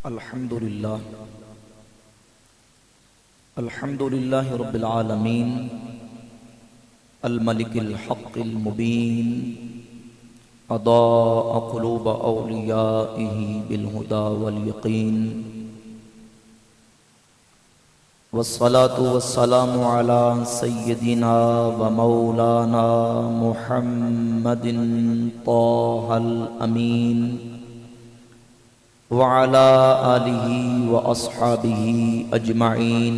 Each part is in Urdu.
الحمد لله رب العالمين الملك الحق المبين أضاء قلوب أوليائه بالهدى واليقين والصلاة والسلام على سيدنا ومولانا محمد طه الأمين وعلى آله وأصحابه أجمعين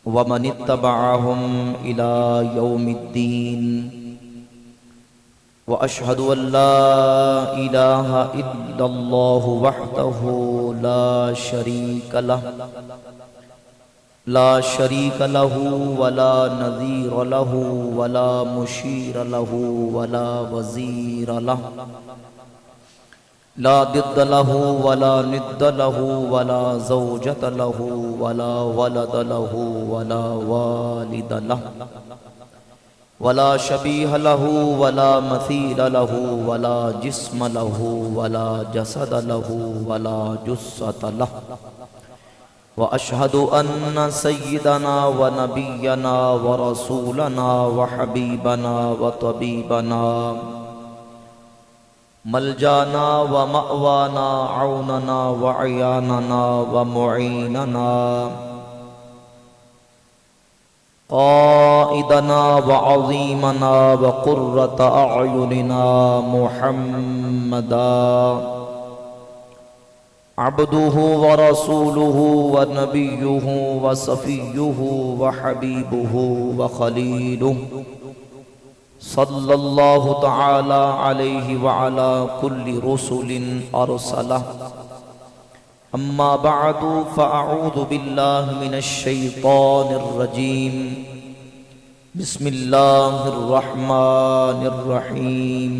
ومن اتبعهم إلى يوم الدين وأشهد أن لا إله إلا الله وحده لا شريك له ولا نظير له ولا مشير له ولا وزير له لا ضد له ولا ند له ولا زوجة له ولا ولد له ولا والد له ولا شبيه له ولا مثيل له ولا جسم له ولا جسد له ولا جثة له وأشهد أن سيدنا ونبينا ورسولنا وحبيبنا وطبيبنا ملجانا ومأوانا عوننا وعياننا ومعيننا قائدنا وعظيمنا وقرة أعيننا محمدا عبده ورسوله ونبيه وصفيه وحبيبه وخليله صلى الله تعالى عليه وعلى كل رسل أرسله أما بعد فأعوذ بالله من الشيطان الرجيم بسم الله الرحمن الرحيم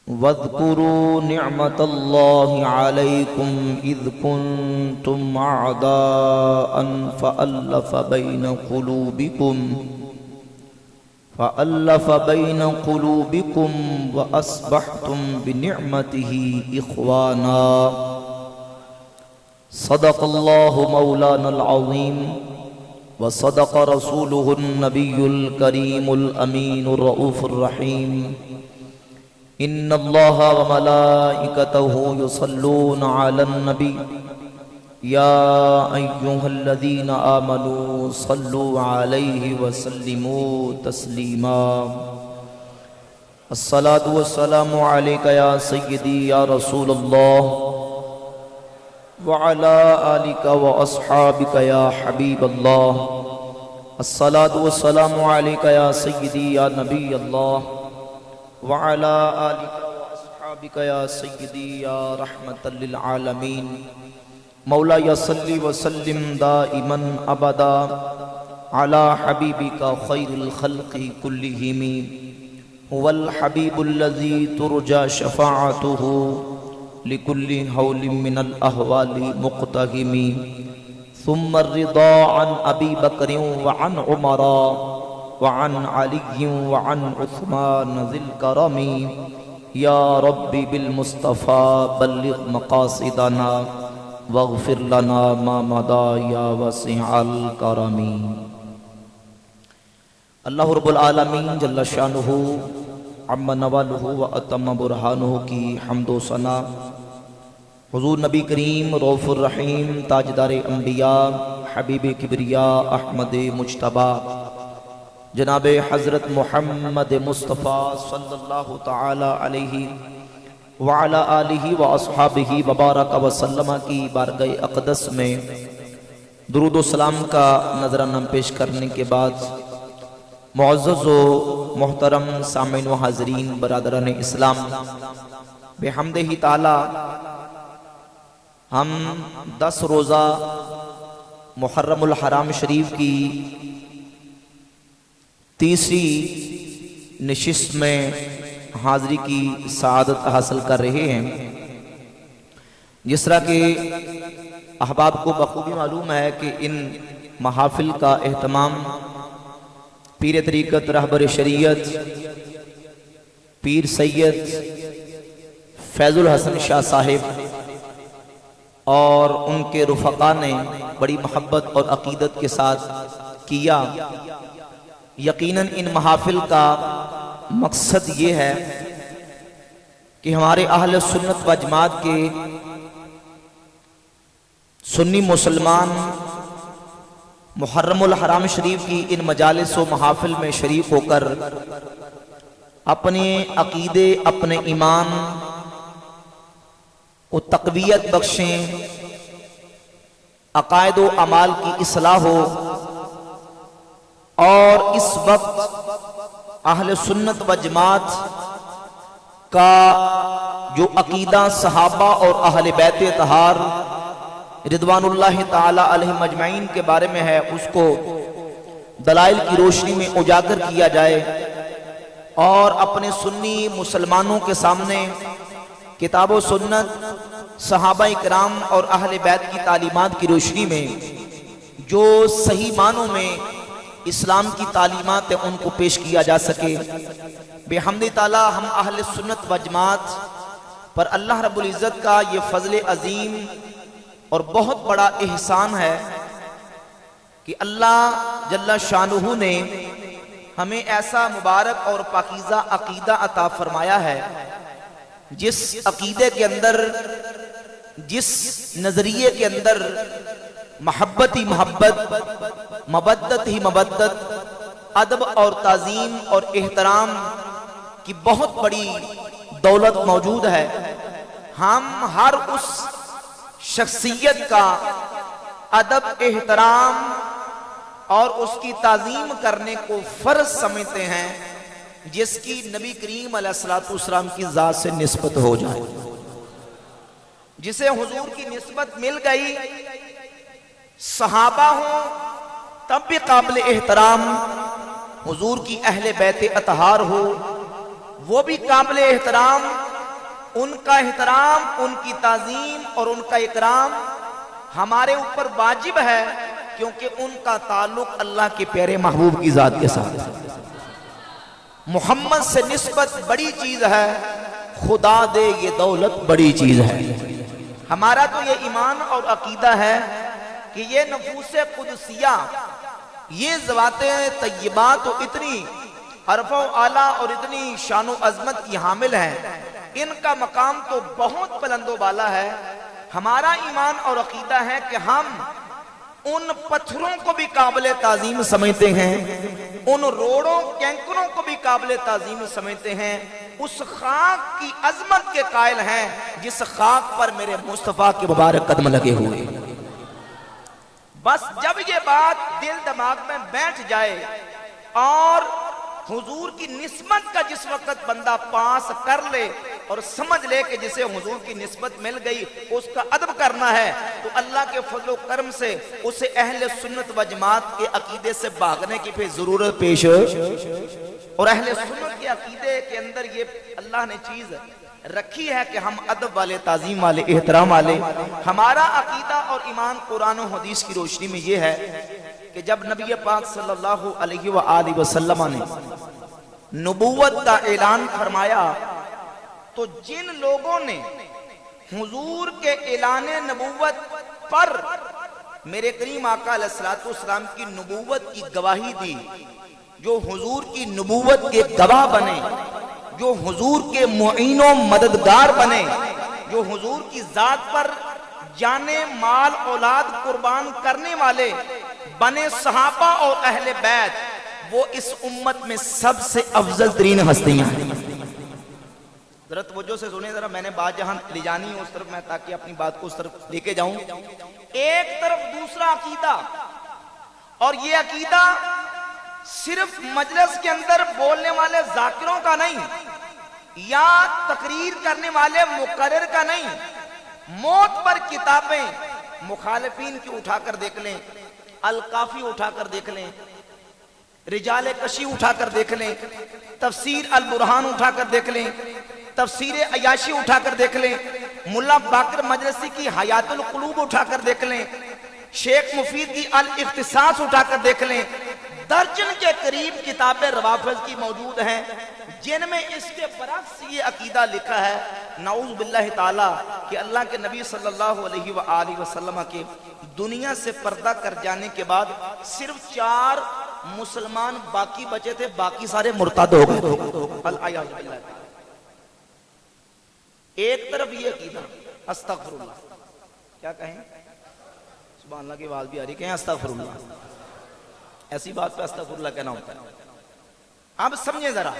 واذكروا نعمة الله عليكم إذ كنتم أعداء فألف بين قلوبكم وأصبحتم بنعمته إخوانا صدق الله مولانا العظيم وصدق رسوله النبي الكريم الأمين الرؤوف الرحيم إن الله وملائكته يصلون على النبي يا أيها الذين آمنوا صلوا عليه وسلموا تسليما الصلاة والسلام عليك يا سيدي يا رسول الله وعلى آلك وأصحابك يا حبيب الله الصلاة والسلام عليك يا سيدي يا نبي الله وعلى آلك وأصحابك يا سيدي يا رحمة للعالمين مولاي صل وسلم دائما ابدا على حبيبك خير الخلق كلهم هو الحبيب الذي ترجى شفاعته لكل هول من الاهوال مقتهم ثم الرضا عن ابي بكر وعن عمر وعن علي وعن عثمان ذي الكرم يا ربي بالمصطفى بلغ مقاصدنا واغفر لنا ما مضى یا وسیع الکرم۔ اللہ رب العالمین جل شانہ عم نوالہ و اتم برہانہ کی حمد و ثنا حضور نبی کریم رؤوف الرحیم تاجدار انبیاء حبیب کبریا احمد مجتبی جناب حضرت محمد مصطفیٰ صلی اللہ تعالی علیہ وعلی آلہ واصحابہ وبارک وسلم کی بارگاہ اقدس میں درود و سلام کا نذرانہ پیش کرنے کے بعد معزز و محترم سامعین و حاضرین برادران اسلام بحمدہ تعالی ہم 10 روزہ محرم الحرام شریف کی تیسری نشست میں حاضری کی سعادت حاصل کر رہے ہیں۔ جس طرح کہ احباب کو بخوبی معلوم ہے کہ ان محافل کا اہتمام پیر طریقت رہبر شریعت پیر سید فیض الحسن شاہ صاحب اور ان کے رفقا نے بڑی محبت اور عقیدت کے ساتھ کیا۔ یقیناً ان محافل کا مقصد یہ ہے کہ ہمارے اہل سنت و جماعت کے سنی مسلمان محرم الحرام شریف کی ان مجالس و محافل میں شریک ہو کر اپنے عقیدے، اپنے ایمان کو تقویت بخشیں، عقائد و اعمال کی اصلاح ہو۔ اور اس وقت اہل سنت و جماعت کا جو عقیدہ صحابہ اور اہل بیت اطہار رضوان اللہ تعالی علیہم اجمعین کے بارے میں ہے، اس کو دلائل کی روشنی میں اجاگر کیا جائے اور اپنے سنی مسلمانوں کے سامنے کتاب و سنت، صحابہ کرام اور اہل بیت کی تعلیمات کی روشنی میں جو صحیح معنوں میں اسلام کی تعلیمات ہیں ان کو پیش کیا جا سکے۔ بحمد تعالی ہم اہل سنت و جماعت پر اللہ رب العزت کا یہ فضل عظیم اور بہت بڑا احسان ہے کہ اللہ جل شانہ نے ہمیں ایسا مبارک اور پاکیزہ عقیدہ عطا فرمایا ہے، جس عقیدے کے اندر، جس نظریے کے اندر محبت ہی محبت، مودت ہی مودت، ادب اور تعظیم اور احترام کی بہت بڑی دولت موجود ہے۔ ہم ہر اس شخصیت کا ادب، احترام اور اس کی تعظیم کرنے کو فرض سمجھتے ہیں جس کی نبی کریم علیہ الصلوۃ والسلام کی ذات سے نسبت ہو جائے۔ جسے حضور کی نسبت مل گئی، صحابہ ہوں تب بھی قابل احترام، حضور کی اہل بیت اطہار ہو وہ بھی قابل احترام، ان کا احترام، ان کی تعظیم اور ان کا اکرام ہمارے اوپر واجب ہے، کیونکہ ان کا تعلق اللہ کے پیارے محبوب کی ذات کے ساتھ ہے۔ محمد سے نسبت بڑی چیز ہے، خدا دے یہ دولت بڑی چیز ہے۔ ہمارا تو یہ ایمان اور عقیدہ ہے کہ یہ نفوس قدسیہ، یہ ذوات طیبات تو اتنی عرف و اعلیٰ اور اتنی شان و عظمت کی حامل ہیں، ان کا مقام تو بہت بلند و بالا ہے۔ ہمارا ایمان اور عقیدہ ہے کہ ہم ان پتھروں کو بھی قابل تعظیم سمجھتے ہیں، ان روڑوں کینکروں کو بھی قابل تعظیم سمجھتے ہیں، اس خاک کی عظمت کے قائل ہیں جس خاک پر میرے مصطفیٰ کے مبارک قدم لگے ہوئے۔ بس جب یہ بات دل دماغ میں بیٹھ جائے اور حضور کی نسبت کا جس وقت بندہ پاس کر لے اور سمجھ لے کہ جسے حضور کی نسبت مل گئی اس کا ادب کرنا ہے، تو اللہ کے فضل و کرم سے اسے اہل سنت و جماعت کے عقیدے سے بھاگنے کی پھر ضرورت پیش اور اہل سنت کے عقیدے کے اندر یہ اللہ نے چیز رکھی ہے کہ ہم ادب والے، تعظیم والے، احترام والے۔ ہمارا عقیدہ اور ایمان قرآن و حدیث کی روشنی میں یہ ہے کہ جب نبی پاک صلی اللہ علیہ وآلہ وسلم نے نبوت کا اعلان فرمایا تو جن لوگوں نے حضور کے اعلان نبوت پر میرے کریم آقا علیہ الصلوۃ والسلام کی نبوت کی گواہی دی، جو حضور کی نبوت کے گواہ بنے، جو حضور کے معین و مددگار بنے، جو حضور کی ذات پر جانے مال اولاد قربان کرنے والے بنے صحابہ اور اہل بیت، وہ اس امت میں سب سے افضل ترین ہستیاں ہیں۔ ذرا توجہ سے سنیں، ذرا میں نے بات جہاں لے جانی ہے اس طرف میں، تاکہ اپنی بات کو اس طرف لے کے جاؤں۔ ایک طرف دوسرا عقیدہ، اور یہ عقیدہ صرف مجلس کے اندر بولنے والے ذاکروں کا نہیں یا تقریر کرنے والے مقرر کا نہیں، موت پر کتابیں مخالفین کی اٹھا کر دیکھ لیں، الکافی اٹھا کر دیکھ لیں، رجال کشی اٹھا کر دیکھ لیں، تفسیر البرہان اٹھا کر دیکھ لیں، تفسیر عیاشی اٹھا کر دیکھ لیں، ملا باقر مجلسی کی حیات القلوب اٹھا کر دیکھ لیں، شیخ مفید کی الاختصاص اٹھا کر دیکھ لیں، درجن کے قریب کتابیں روافض کی موجود ہیں جن میں اس کے برعکس یہ عقیدہ لکھا ہے نعوذ باللہ تعالی کہ اللہ کے نبی صلی اللہ علیہ وآلہ وسلم کے دنیا سے پردہ کر جانے کے بعد صرف 4 مسلمان باقی بچے تھے، باقی سارے مرتد ہو گئے۔ ایک طرف یہ عقیدہ، استغفر اللہ، کیا کہیں؟ سبحان اللہ کی آواز بھی آ رہی، کہیں استغفر اللہ، ایسی بات پہ استغفر اللہ کہنا ہوتا ہے۔ اب سمجھیں ذرا،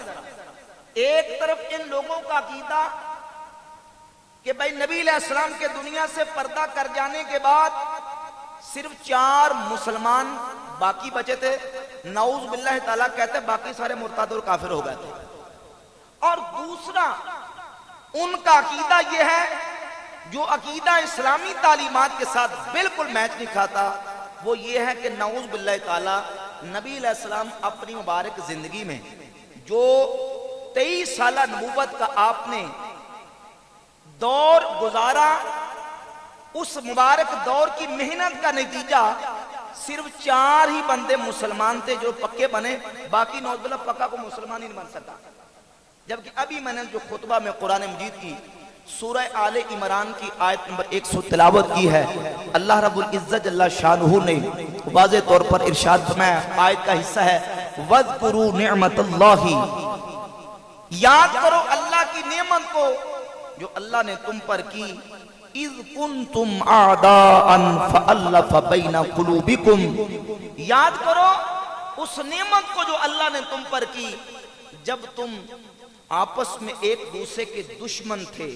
ایک طرف ان لوگوں کا عقیدہ کہ بھائی نبی علیہ السلام کے دنیا سے پردہ کر جانے کے بعد صرف 4 مسلمان باقی بچے تھے، نعوذ باللہ تعالیٰ کہتے ہیں باقی سارے مرتد اور کافر ہو گئے تھے۔ اور دوسرا ان کا عقیدہ یہ ہے جو عقیدہ اسلامی تعلیمات کے ساتھ بالکل میچ نہیں کھاتا، وہ یہ ہے کہ نعوذ باللہ تعالیٰ نبی علیہ السلام اپنی مبارک زندگی میں جو 23 سالہ نبوت کا آپ نے دور گزارا، اس مبارک دور کی محنت کا نتیجہ صرف 4 ہی بندے مسلمان تھے جو پکے بنے، باقی نعوذ باللہ پکا کو مسلمان ہی نہیں بن سکتا۔ جبکہ ابھی میں نے جو خطبہ میں قرآن مجید کی سورہ آل عمران کی آیت نمبر 100 تلاوت کی ہے، اللہ رب العزت جل شانہ نے واضح طور پر ارشاد فرمایا، آیت کا حصہ ہے وَاذْكُرُوا نِعْمَةَ اللَّهِ، یاد کرو اللہ کی نعمت کو جو اللہ نے تم پر کی، اِذْ كُنْتُمْ أَعْدَاءً فَأَلَّفَ بَيْنَ قُلُوبِكُمْ، یاد کرو اس نعمت کو جو اللہ نے تم پر کی جب تم آپس میں ایک دوسرے کے دشمن تھے۔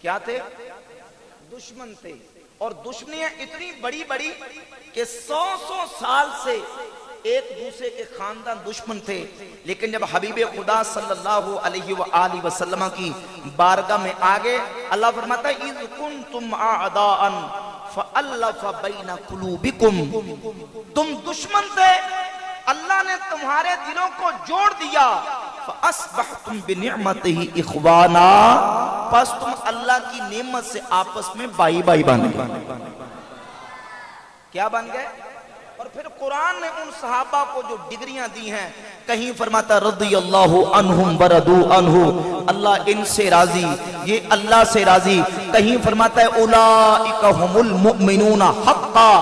کیا تھے؟ دشمن تھے، اور دشمنیاں اتنی بڑی بڑی کہ 100 سال سے ایک دوسرے کے خاندان دشمن تھے، لیکن جب حبیب خدا صلی اللہ علیہ وآلہ وسلم کی بارگاہ میں آگے اللہ فرماتا ہے اِذْ كُنْتُمْ أَعْدَاءً فَأَلَّفَ بَيْنَ قُلُوبِكُمْ، تم دشمن تھے، اللہ نے تمہارے دلوں کو جوڑ دیا، فَأَصْبَحْتُمْ بِنِعْمَتِهِ إِخْوَانًا، پس تم اللہ کی نعمت سے آپس میں بھائی بھائی بن گئے۔ کیا بن گئے؟ اور پھر قرآن نے ان صحابہ کو جو ڈگریاں دی ہیں، کہیں فرماتا رضی اللہ عنہم ورضوا عنہ، اللہ ان سے راضی، یہ اللہ سے راضی، کہیں فرماتا ہے اولئک ھم المؤمنون حقا،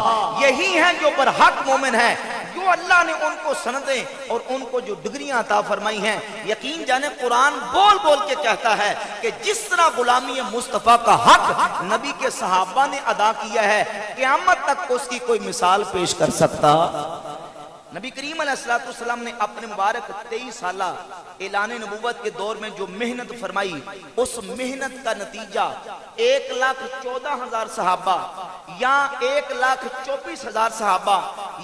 یہی ہیں جو برحق مومن ہیں، جو اللہ نے ان کو سندیں اور ان کو جو ڈگریاں عطا فرمائی ہیں۔ یقین جانے قرآن بول بول کے کہتا ہے کہ جس طرح غلامی مصطفیٰ کا حق نبی کے صحابہ نے ادا کیا ہے، قیامت تک اس کی کوئی مثال پیش کر سکتا۔ نبی کریم علیہ السلام نے اپنے مبارک 23 سالہ اعلان نبوت کے دور میں جو محنت فرمائی، اس محنت کا نتیجہ 1,14,000 صحابہ یا 1,24,000 صحابہ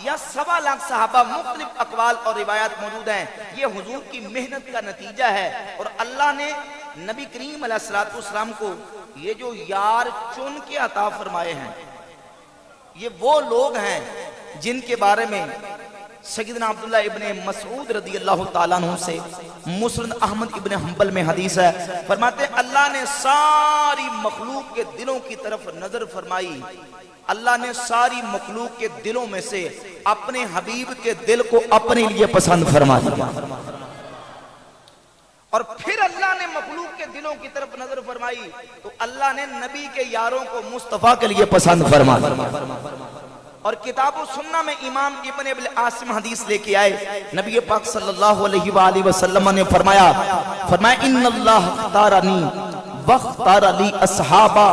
یا 1.25 صحابہ، مختلف اقوال اور روایات موجود ہیں، یہ حضور کی محنت کا نتیجہ ہے۔ اور اللہ نے نبی کریم علیہ السلام کو یہ جو یار چن کے عطا فرمائے ہیں، یہ وہ لوگ ہیں جن کے بارے میں سیدنا عبداللہ ابن مسعود رضی اللہ تعالیٰ عنہ سے مسند احمد ابن حنبل میں حدیث ہے، فرماتے ہیں اللہ نے ساری مخلوق کے دلوں کی طرف نظر فرمائی، اللہ نے ساری مخلوق کے دلوں میں سے اپنے حبیب کے دل کو اپنے لیے پسند فرما دیا، اور پھر اللہ نے مخلوق کے دلوں کی طرف نظر فرمائی تو اللہ نے نبی کے یاروں کو مصطفیٰ کے لیے پسند فرما دیا۔ اور کتاب و سنہ میں امام ابن ابن عاصم حدیث لے کے آئے، نبی پاک صلی اللہ علیہ وآلہ وسلم نے فرمایا ان اللہ اختارنی واختار لی اصحابہ،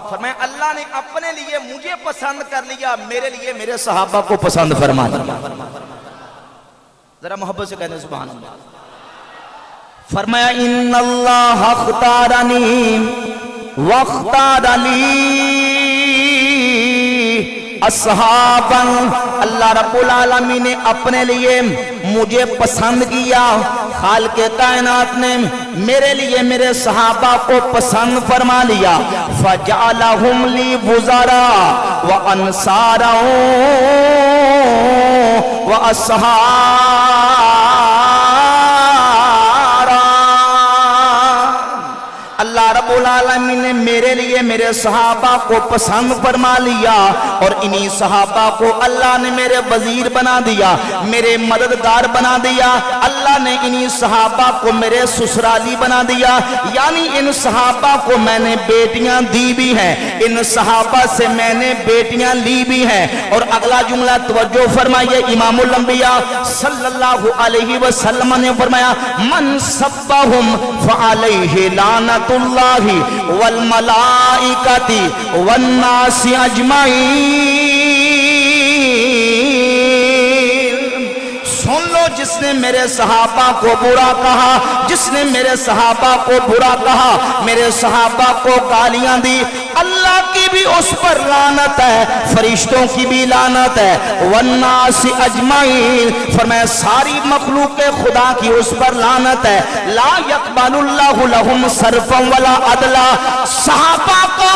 فرمایا اللہ نے اپنے لیے مجھے پسند کر لیا، میرے لیے میرے صحابہ کو پسند فرما دیا۔ ذرا محبت سے کہنے سبحان اللہ۔ فرمایا ان اللہ اختارنی واختار لی اصحاباً، اللہ رب العالمین نے اپنے لیے مجھے پسند کیا، خالق کائنات نے میرے لیے میرے صحابہ کو پسند فرما لیا، فجعلہم لی وزراء وانصارا واصحابا، اللہ رب العالمین نے میرے لیے میرے صحابہ کو پسند فرما لیا اور انہی صحابہ کو اللہ نے میرے وزیر بنا دیا، میرے مددگار بنا دیا، اللہ نے انہی صحابہ کو میرے سسرالی بنا دیا، یعنی ان صحابہ کو میں نے بیٹیاں دی بھی ہیں، ان صحابہ سے میں نے بیٹیاں لی بھی ہیں۔ اور اگلا جملہ توجہ فرمائیے، امام الانبیاء صلی اللہ علیہ وسلم نے فرمایا من سبہم فعلیہ لعنت اللہ والملائکۃ والناس اجمعین۔ سن لو، جس نے میرے صحابہ کو برا کہا، جس نے میرے صحابہ کو برا کہا، میرے صحابہ کو گالیاں دی، اللہ کی بھی اس پر لعنت ہے، فرشتوں کی بھی لعنت ہے، والناس اجمعین، فرمایا ساری مخلوق خدا کی اس پر لعنت ہے۔ لا یقبل اللہ لہم صرفا ولا عدلا، صحابہ کو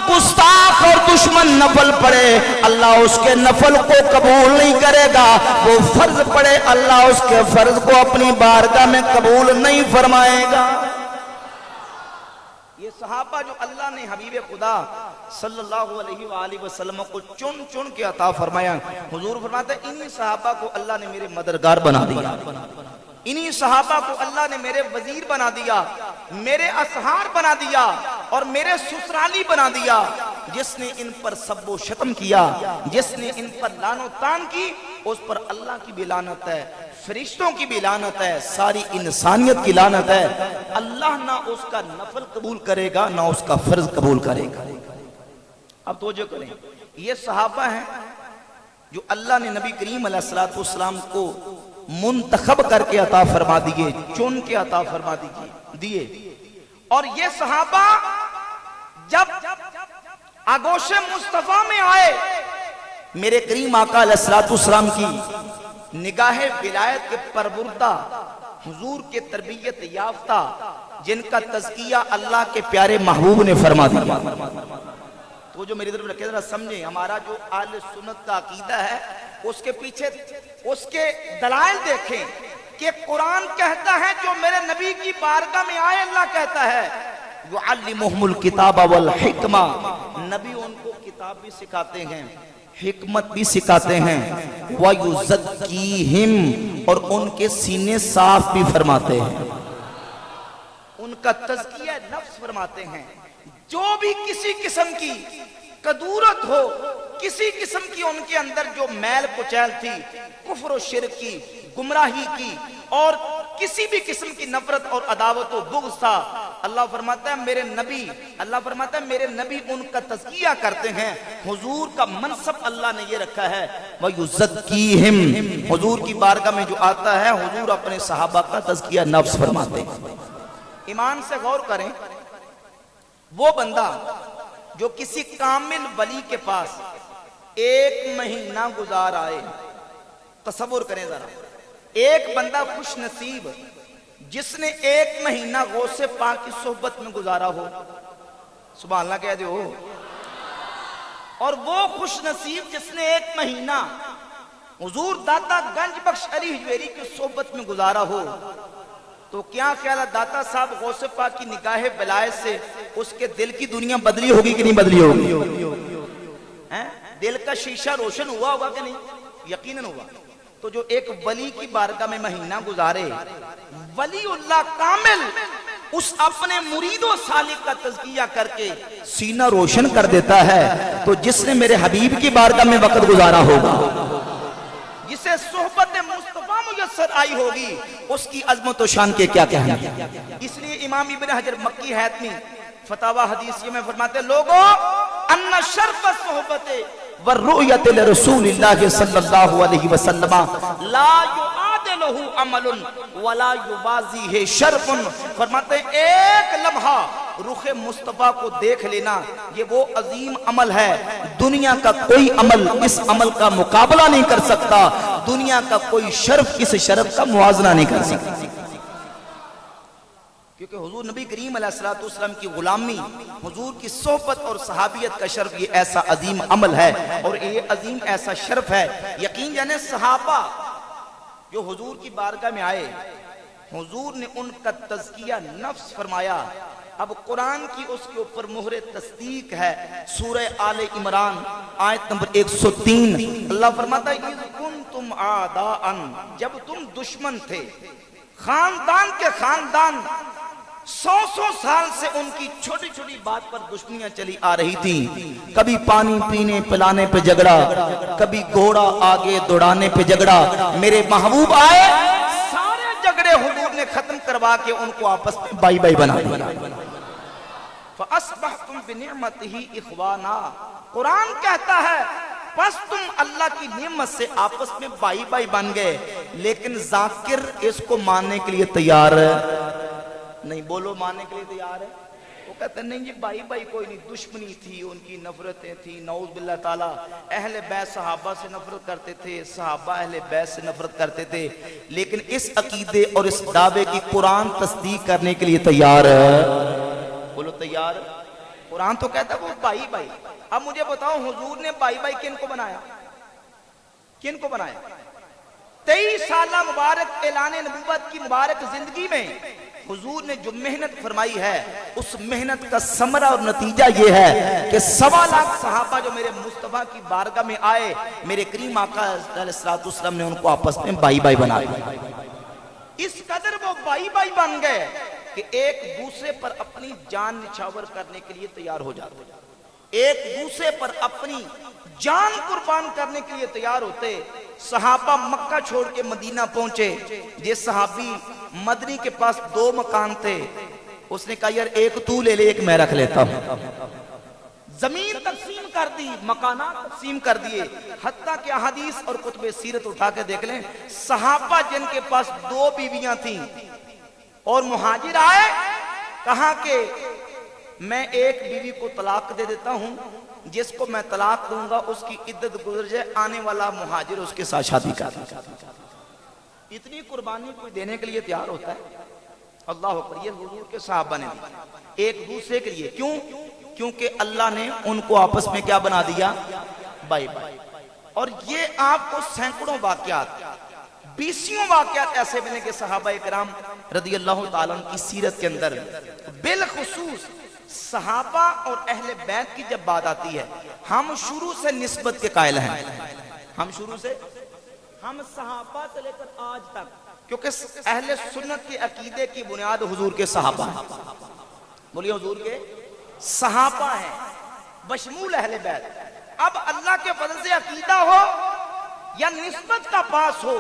گستاخ اور دشمن نفل پڑے اللہ اس کے نفل کو قبول نہیں کرے گا، وہ فرض پڑے اللہ اس کے فرض کو اپنی بارگاہ میں قبول نہیں فرمائے گا۔ یہ صحابہ جو اللہ نے حبیب خدا صلی اللہ علیہ وآلہ وسلم کو چن چن کے عطا فرمایا، حضور فرماتے ہیں انہی صحابہ کو اللہ نے میرے مددگار بنا دیا، انہی صحابہ کو اللہ نے میرے وزیر بنا دیا، میرے اصحار بنا دیا اور میرے سسرالی بنا دیا۔ جس نے ان پر سب و شتم کیا، جس نے ان پر لعن و تان کی، اس پر اللہ کی بھی لعنت ہے، فرشتوں کی بھی لعنت ہے، ساری انسانیت کی لعنت ہے۔ اللہ نہ اس کا نفل قبول کرے گا نہ اس کا فرض قبول کرے گا۔ اب توجہ کریں، یہ صحابہ ہیں جو اللہ نے نبی کریم علیہ السلام کو منتخب کر کے عطا فرما دیے، چن کے عطا فرما دیے۔ اور یہ صحابہ جب آغوش مصطفیٰ میں آئے، میرے کریم آقا علیہ السلام کی نگاہ ولایت کے پروردہ، حضور کے تربیت یافتہ، جن کا تزکیہ اللہ کے پیارے محبوب نے فرما دیا۔ تو جو میری طرف رکھے ذرا سمجھیں، ہمارا جو اہل سنت کا عقیدہ ہے اس کے پیچھے اس کے دلائل دیکھیں کہ قرآن کہتا ہے جو میرے نبی کی بارگاہ میں آئے، اللہ کہتا ہے یعلمہم الکتاب والحکمہ، نبی ان کو کتاب بھی سکھاتے ہیں، حکمت بھی سکھاتے ہیں، وَيُزَكِّيهِمْ، اور ان کے سینے صاف بھی فرماتے ہیں، ان کا تزکیہ نفس فرماتے ہیں۔ جو بھی کسی قسم کی کدورت ہو، کسی قسم کی ان کے اندر جو میل کچیل تھی، کفر و شرک کی، گمراہی کی، اور کسی بھی قسم کی نفرت اور عداوت و بغض تھا، اللہ فرماتا ہے میرے نبی، اللہ فرماتا ہے میرے نبی ان کا تزکیہ کرتے ہیں۔ حضور کا منصب اللہ نے یہ رکھا ہے وَيُزَكِّيهِمْ، حضور کی بارگاہ میں جو آتا ہے حضور اپنے صحابہ کا تزکیہ نفس فرماتے ہیں۔ ایمان سے غور کریں، وہ بندہ جو کسی کامل ولی کے پاس 1 مہینہ گزار آئے، تصور کریں ذرا، ایک بندہ خوش نصیب جس نے 1 مہینہ غوث پاک کی صحبت میں گزارا ہو، سبحان اللہ کہہ دے ہو، اور وہ خوش نصیب جس نے 1 مہینہ حضور داتا گنج بخش علی حجویری کی صحبت میں گزارا ہو، تو کیا خیال ہے داتا صاحب غوث پاک کی نگاہ ولایت سے اس کے دل کی دنیا بدلی ہوگی کہ نہیں بدلی ہوگی؟ دل کا شیشہ روشن ہوا ہوگا کہ نہیں؟ یقیناً ہوا۔ تو جو ایک ولی کی بارگاہ میں مہینہ گزارے، ولی اللہ کامل اس اپنے مرید و سالک کا تزکیہ کر کے سینہ روشن کر دیتا ہے، تو جس نے میرے حبیب کی بارگاہ میں وقت گزارا ہوگا، جسے صحبت مصطفیٰ میسر آئی ہوگی، اس کی عظمت و شان کے کیا کہنا۔ اس لیے امام ابن حجر مکی حیثمی فتاوی حدیثیہ میں فرماتے ہیں لوگوں ان شرف صحبت والرؤیت لرسول اللہ صلی اللہ علیہ وسلم لا یعادلہ عمل ولا یبازیہ شرف، فرماتے ہیں ایک لمحہ رخ مصطفیٰ کو دیکھ لینا یہ وہ عظیم عمل ہے، دنیا کا کوئی عمل اس عمل کا مقابلہ نہیں کر سکتا، دنیا کا کوئی شرف اس شرف کا موازنہ نہیں کر سکتا۔ کیونکہ حضور نبی کریم علیہ السلام کی غلامی، حضور کی صحبت اور صحابیت کا شرف یہ ایسا عظیم عمل ہے اور یہ عظیم ایسا شرف ہے۔ یقین جانے صحابہ جو حضور کی بارگاہ میں آئے، حضور نے ان کا تزکیہ نفس فرمایا، اب قرآن کی اس کے اوپر مہر تصدیق ہے۔ سورہ آل عمران آیت نمبر 103 اللہ فرماتا ہے اِذْ كُنْتُمْ أَعْدَاءً، جب تم دشمن تھے، خاندان کے خاندان 100 سال سے ان کی چھوٹی چھوٹی بات پر دشمنیاں چلی آ رہی تھی، کبھی پانی پینے پلانے پہ جھگڑا، کبھی گھوڑا آگے دوڑانے پہ جھگڑا، میرے محبوب آئے سارے جھگڑے حضور نے ختم کروا کے ان کو آپس میں بائی بائی بنا دیا۔ فَأَصْبَحْتُمْ بِنِعْمَتِهِ إِخْوَانًا، قرآن کہتا ہے پس تم اللہ کی نعمت سے آپس میں بائی بائی بن گئے، لیکن ذاکر اس کو ماننے کے لیے تیار نہیں۔ بولو ماننے کے لیے تیار ہے؟ وہ کہتے ہیں نہیں جی بائی بائی کوئی نہیں، دشمنی تھی، ان کی نفرتیں تھی، نعوذ باللہ تعالیٰ۔ اہل بیت صحابہ سے نفرت کرتے تھے، صحابہ اہل بیت سے نفرت کرتے تھے، لیکن اس عقیدے اور اس دعوے کی قرآن تصدیق کرنے کے لیے تیار ہے۔ بولو تیار؟ قرآن تو کہتا ہے وہ بائی بائی۔ اب مجھے بتاؤ حضور نے بائی بائی کن کو بنایا؟ کن کو بنایا؟ 23 سالہ مبارک اعلان نبوت کی مبارک زندگی میں حضور نے جو محنت فرمائی ہے، اس محنت کا ثمرہ اور نتیجہ یہ ہے کہ 1.25 لاکھ صحابہ جو میرے مصطفیٰ کی بارگاہ میں آئے، میرے کریم آقا علیہ السلام نے ان کو آپس میں بائی بائی بنا دیا۔ اس قدر وہ بائی بائی بن گئے کہ ایک دوسرے پر اپنی جان نچھاور کرنے کے لیے تیار ہو جاتے، ایک دوسرے پر اپنی جان قربان کرنے کے لیے تیار ہوتے۔ صحابہ مکہ چھوڑ کے مدینہ پہنچے، جس صحابی مدنی کے پاس 2 مکان تھے، اس نے کہا یار ایک تو لے لے، ایک میں رکھ لیتا ہوں۔ زمین تقسیم کر دی، مکانات تقسیم کر دیے، حتیٰ کہ احادیث اور کتب سیرت اٹھا کے دیکھ لیں، صحابہ جن کے پاس 2 بیویاں تھیں اور مہاجر آئے، کہا کہ میں ایک بیوی کو طلاق دے دیتا ہوں، جس کو میں طلاق دوں گا اس کی عدت گزر جائے، آنے والا مہاجر اس کے ساتھ شادی کر۔ اتنی قربانی کوئی دینے کے لیے تیار ہوتا ہے؟ اللہ اکبر۔ یہ حضور کے صحابہ نے دی ایک دوسرے کے لیے، کیوں؟ کیونکہ اللہ نے ان کو آپس میں کیا بنا دیا؟ By by. اور یہ آپ کو سینکڑوں واقعات، 20 واقعات ایسے ملیں کہ صحابہ اکرام رضی اللہ تعالیٰ عنہ کی سیرت کے اندر بالخصوص صحابہ اور اہل بیت کی جب بات آتی ہے، ہم شروع سے نسبت کے قائل ہیں۔ ہم شروع سے، ہم صحابہ سے لے کر آج تک، کیونکہ اہل سنت کے عقیدے کی بنیاد حضور کے صحابہ ہیں۔ بولیے حضور کے صحابہ ہیں بشمول اہل بیت۔ اب اللہ کے فضل سے عقیدہ ہو یا نسبت کا پاس ہو،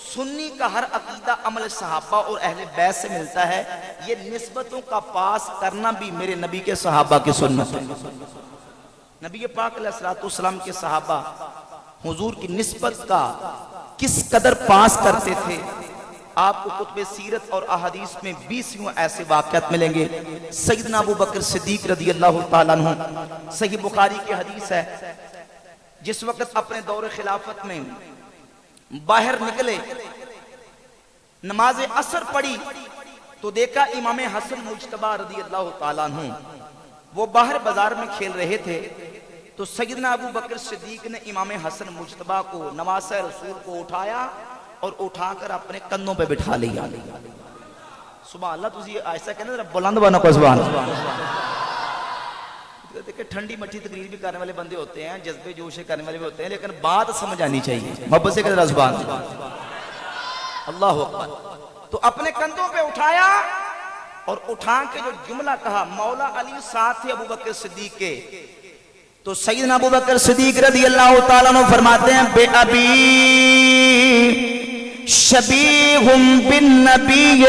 سنی کا ہر عقیدہ عمل صحابہ اور اہل بیت سے ملتا ہے۔ یہ نسبتوں کا پاس کرنا بھی میرے نبی کے صحابہ کی سنت ہے۔ نبی پاک علیہ السلام کے صحابہ حضور کی نسبت کا کس قدر پاس کرتے تھے، آپ کو کتب سیرت اور احادیث میں 20 ایسے واقعات ملیں گے۔ سیدنا ابو بکر صدیق رضی اللہ تعالیٰ عنہ، صحیح بخاری کی حدیث ہے، جس وقت اپنے دور خلافت میں باہر نکلے، نماز عصر پڑھی تو دیکھا امام حسن مجتبی رضی اللہ تعالیٰ عنہ وہ باہر بازار میں کھیل رہے تھے، تو سیدنا ابو بکر صدیق نے امام حسن مجتبی کو، نواسہ رسول کو اٹھایا اور اٹھا کر اپنے کندھوں پہ بٹھا لیا۔ سبحان اللہ، تجھے ایسا کہنا ذرا بلند بنا کو سبحان اللہ۔ دیکھیں ٹھنڈی مٹھی تقریر بھی کرنے والے بندے ہوتے ہیں، جذبے جوش کرنے والے بھی ہوتے ہیں، لیکن بات سمجھ آنی چاہیے، محبت سے کہنا سبحان اللہ اکبر۔ تو اپنے کندھوں پہ اٹھایا اور اٹھا کے جو جملہ کہا، مولا علی ساتھ تھے ابو بکر صدیق کے، تو سیدنا ابو بکر صدیق رضی اللہ تعالیٰ عنہ فرماتے ہیں بے ابی شبیہم بالنبی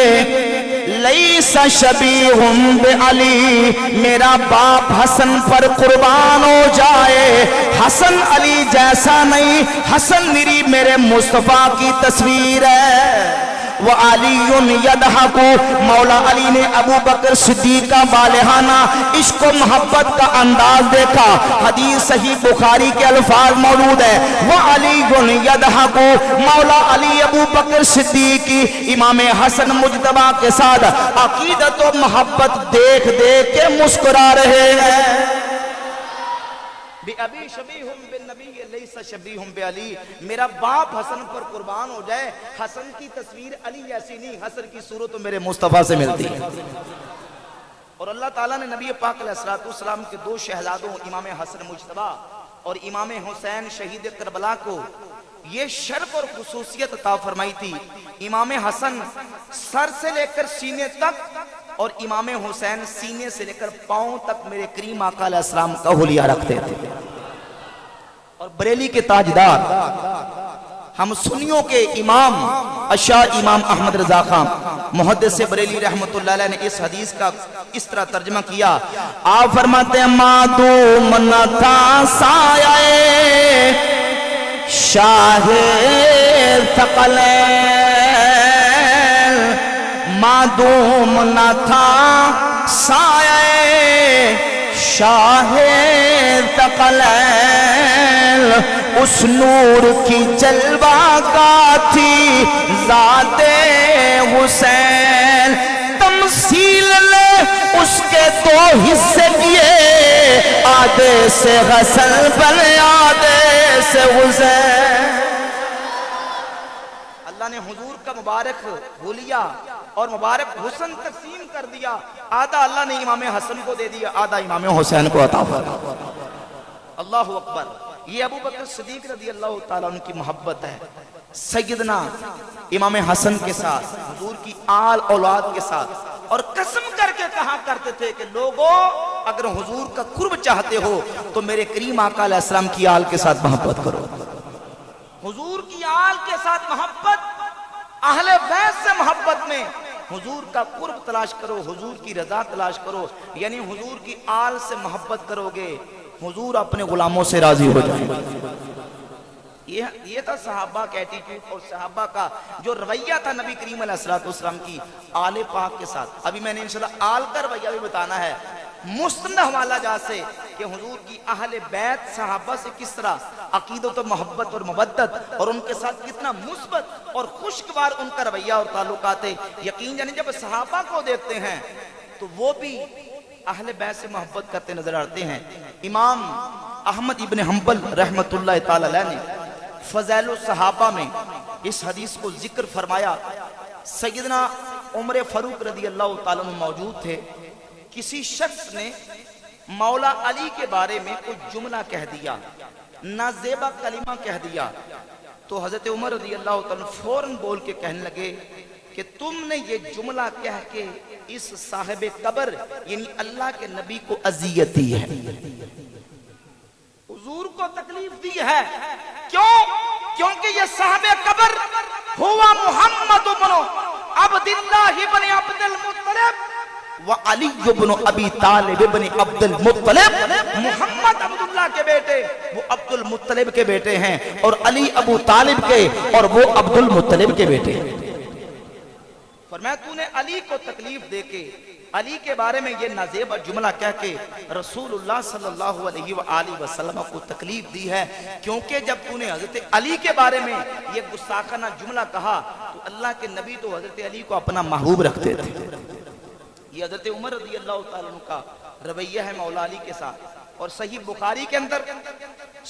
لیس شبیہم بعلی، میرا باپ حسن پر قربان ہو جائے، حسن علی جیسا نہیں، حسن میرے مصطفیٰ کی تصویر ہے۔ وَعَلِيٌّ يَدْحَكُ، مولا علی نے ابو بکر صدیق کا بالہانہ عشق و محبت کا انداز دیکھا۔ حدیث صحیح بخاری کے الفاظ موجود ہے، وَعَلِيٌّ يَدْحَكُ، مولا علی ابو بکر صدیق کی امام حسن مجتبی کے ساتھ عقیدت و محبت دیکھ دیکھ کے مسکرا رہے ہیں۔ بِأَبِي شَبِيهٌ بِالنَّبِيِّ لَيْسَ شَبِيهٌ بِعَلِيٍّ، میرا باپ حسن پر قربان ہو جائے، حسن کی تصویر علی جیسی نہیں، حسن کی صورت تو میرے مصطفیٰ سے ملتی ہے۔ اور اللہ تعالیٰ نے نبی پاک علیہ السلام کے دو شہزادوں امام حسن مجتبی اور امام حسین شہید کربلا کو یہ شرف اور خصوصیت عطا فرمائی تھی. امام حسن سر سے لے کر سینے تک اور امام حسین سینے سے لے کر پاؤں تک میرے کریم آقا علیہ السلام کا حلیہ رکھتے تھے. اور بریلی کے تاجدار ہم سنیوں کے امام اشاع امام احمد رضا خان محدث بریلی رحمت اللہ علیہ نے اس حدیث کا اس طرح ترجمہ کیا. آپ فرماتے ہیں معدوم نہ تھا سایہ شاہ ثقلین، معدوم نہ تھا سایہ شاہ ثقلین، اس نور کی جلوہ کا تھی ذات حسین. تمثیل لے اس کے دو حصے کیے، آدھے سے حسن بنے آدھے سے حسین. اللہ نے حضور کا مبارک حلیہ اور مبارک حسن تقسیم کر دیا. آدھا اللہ نے امام حسن کو دے دیا، آدھا امام حسین کو عطا فرمایا. اللہ اکبر. یہ ابو بکر صدیق رضی اللہ تعالیٰ عنہ کی محبت ہے سیدنا امام حسن کے ساتھ، حضور کی آل اولاد کے ساتھ. اور قسم کر کے کہا کرتے تھے کہ لوگوں اگر حضور کا قرب چاہتے ہو تو میرے کریم آقا علیہ السلام کی آل کے ساتھ محبت کرو. حضور کی آل کے ساتھ محبت، اہل بیت سے محبت میں حضور کا قرب تلاش کرو، حضور کی رضا تلاش کرو. یعنی حضور کی آل سے محبت کرو گے، حضور اپنے غلاموں سے راضی ہو جائیں گے. یہ تھا صحابہ کا ایٹیٹیوڈ اور صحابہ کا جو رویہ تھا نبی کریم علیہ السلام کی آل پاک کے ساتھ. ابھی میں نے انشاءاللہ آل کا رویہ بھی بتانا ہے مستند حوالہ جات سے کہ حضور کی اہل بیت صحابہ سے کس طرح عقیدت و محبت اور مودت اور ان کے ساتھ کتنا مثبت اور خوشگوار ان کا رویہ اور تعلقات ہے. یقین جانیں جب صحابہ کو دیکھتے ہیں تو وہ بھی اہل بیت سے محبت کرتے نظر آتے ہیں. امام احمد ابن حنبل رحمت اللہ تعالی علیہ نے فضائل الصحابہ میں اس حدیث کو ذکر فرمایا. سیدنا عمر فاروق رضی اللہ تعالیٰ عنہ موجود تھے. کسی شخص نے مولا علی کے بارے میں کچھ جملہ کہہ دیا، نازیبہ کلمہ کہہ دیا، تو حضرت عمر رضی اللہ تعالیٰ عنہ فوراً بول کے کہنے لگے کہ تم نے یہ جملہ کہہ کے اس صاحب قبر یعنی اللہ کے نبی کو اذیت دی ہے، حضور کو تکلیف دی ہے. کیوں؟ کیونکہ یہ صاحب قبر ہوا محمد بن عبداللہ بن عبد المطلب وعلی بن ابی طالب بن عبد المطلب. محمد عبداللہ کے بیٹے وہ عبد المطلب کے بیٹے ہیں اور علی ابو طالب کے اور وہ عبد المطلب کے بیٹے ہیں. فرمایا تو نے علی کو تکلیف دے کے علی کے بارے میں یہ نازیبہ جملہ کہہ کے رسول اللہ صلی اللہ علیہ وآلہ وسلم کو تکلیف دی ہے. کیونکہ جب تو نے حضرت علی کے بارے میں یہ گستاخانہ جملہ کہا تو اللہ کے نبی تو حضرت علی کو اپنا محبوب رکھتے تھے. یہ حضرت عمر رضی اللہ تعالیٰ عنہ کا رویہ ہے مولا علی کے ساتھ. اور صحیح بخاری کے اندر،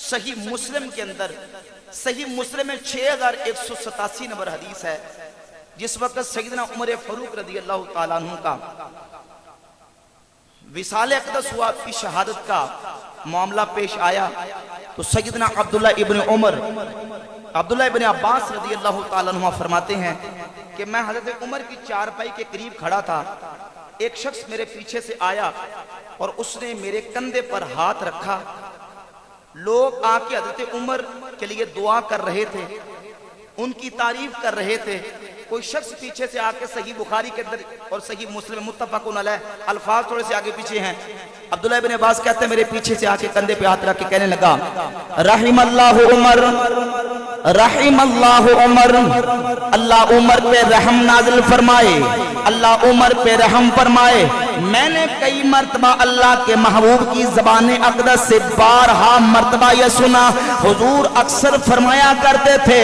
صحیح مسلم کے اندر، صحیح مسلم میں 6187 نمبر حدیث ہے جس وقت سیدنا عمر فاروق رضی اللہ تعالیٰ عنہ کا وصال اقدس ہوا، کی شہادت کا معاملہ پیش آیا تو سیدنا عبداللہ ابن عمر، عبداللہ ابن عباس رضی اللہ تعالیٰ عنہ فرماتے ہیں کہ میں حضرت عمر کی چارپائی کے قریب کھڑا تھا. ایک شخص میرے پیچھے سے آیا اور اس نے میرے کندھے پر ہاتھ رکھا. لوگ آ کے حضرت عمر کے لیے دعا کر رہے تھے، ان کی تعریف کر رہے تھے. کوئی شخص پیچھے سے آ کے صحیح بخاری کے اندر اور صحیح مسلم متفقون علیہ الفاظ تھوڑے سے آگے پیچھے ہیں. عبداللہ ابن عباس کہتے ہیں میرے پیچھے سے آ کے کندھے پہ ہاتھ رکھ کے کہنے لگا رحم اللہ عمر، رحم اللہ عمر، اللہ عمر پہ رحم نازل فرمائے، اللہ عمر پہ رحم فرمائے. میں نے کئی مرتبہ اللہ کے محبوب کی زبان اقدس سے بارہا مرتبہ یہ سنا، حضور اکثر فرمایا کرتے تھے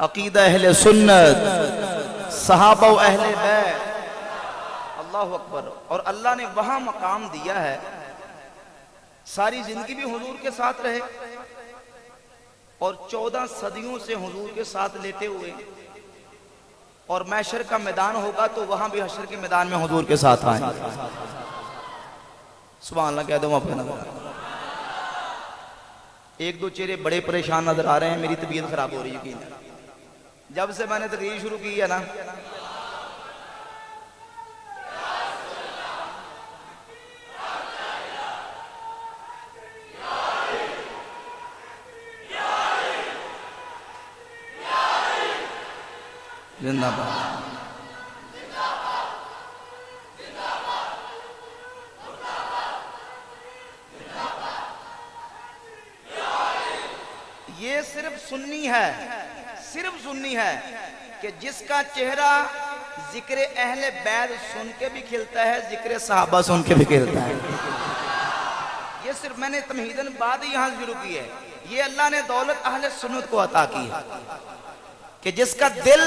عقیدہ اہل سنت، صحابہ و اہل بیت، اللہ اکبر. اور اللہ نے وہاں مقام دیا ہے، ساری زندگی بھی حضور کے ساتھ رہے اور 14 صدیوں سے حضور کے ساتھ لیٹے ہوئے، اور محشر کا میدان ہوگا تو وہاں بھی حشر کے میدان میں حضور کے ساتھ آئیں. سبحان اللہ کہہ دو. آپ کا نظر ایک دو چہرے بڑے پریشان نظر آ رہے ہیں، میری طبیعت خراب ہو رہی ہے یقین ہے. جب سے میں نے تقریر شروع کی ہے نا، زندہ باد. یہ صرف سنی ہے، صرف سنی ہے کہ جس کا چہرہ ذکر اہل بیت سن کے بھی کھلتا ہے، ذکر صحابہ سن کے بھی کھلتا ہے. یہ صرف میں نے تمہیدن بعد ہی یہاں شروع کی ہے. یہ اللہ نے دولت اہل سنت کو عطا کی ہے کہ جس کا دل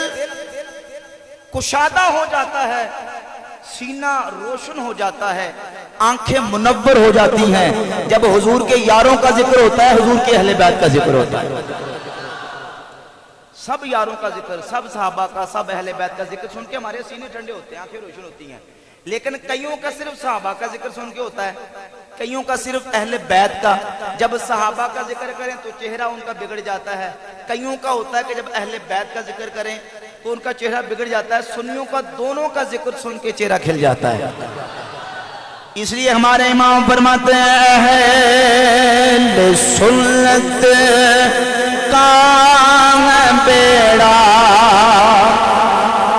کشادہ ہو جاتا ہے، سینہ روشن ہو جاتا ہے، آنکھیں منور ہو جاتی ہیں جب حضور کے یاروں کا ذکر ہوتا ہے، حضور کے اہل بیت کا ذکر ہوتا ہے. سب یاروں کا ذکر، سب صحابہ کا، سب اہل بیت کا ذکر سن کے ہمارے سینے ٹھنڈے ہوتے ہیں، آنکھیں روشن ہوتی ہیں. لیکن کئیوں کا صرف صحابہ کا ذکر سن کے ہوتا ہے، کئیوں کا صرف اہل بیت کا. جب صحابہ کا ذکر کریں تو چہرہ ان کا بگڑ جاتا ہے. کئیوں کا ہوتا ہے کہ جب اہل بیت کا ذکر کریں تو ان کا چہرہ بگڑ جاتا ہے. سنیوں کا دونوں کا ذکر سن کے چہرہ کھل جاتا ہے. اس لیے ہمارے امام فرماتے ہیں اہل سنت کا ہے بیڑا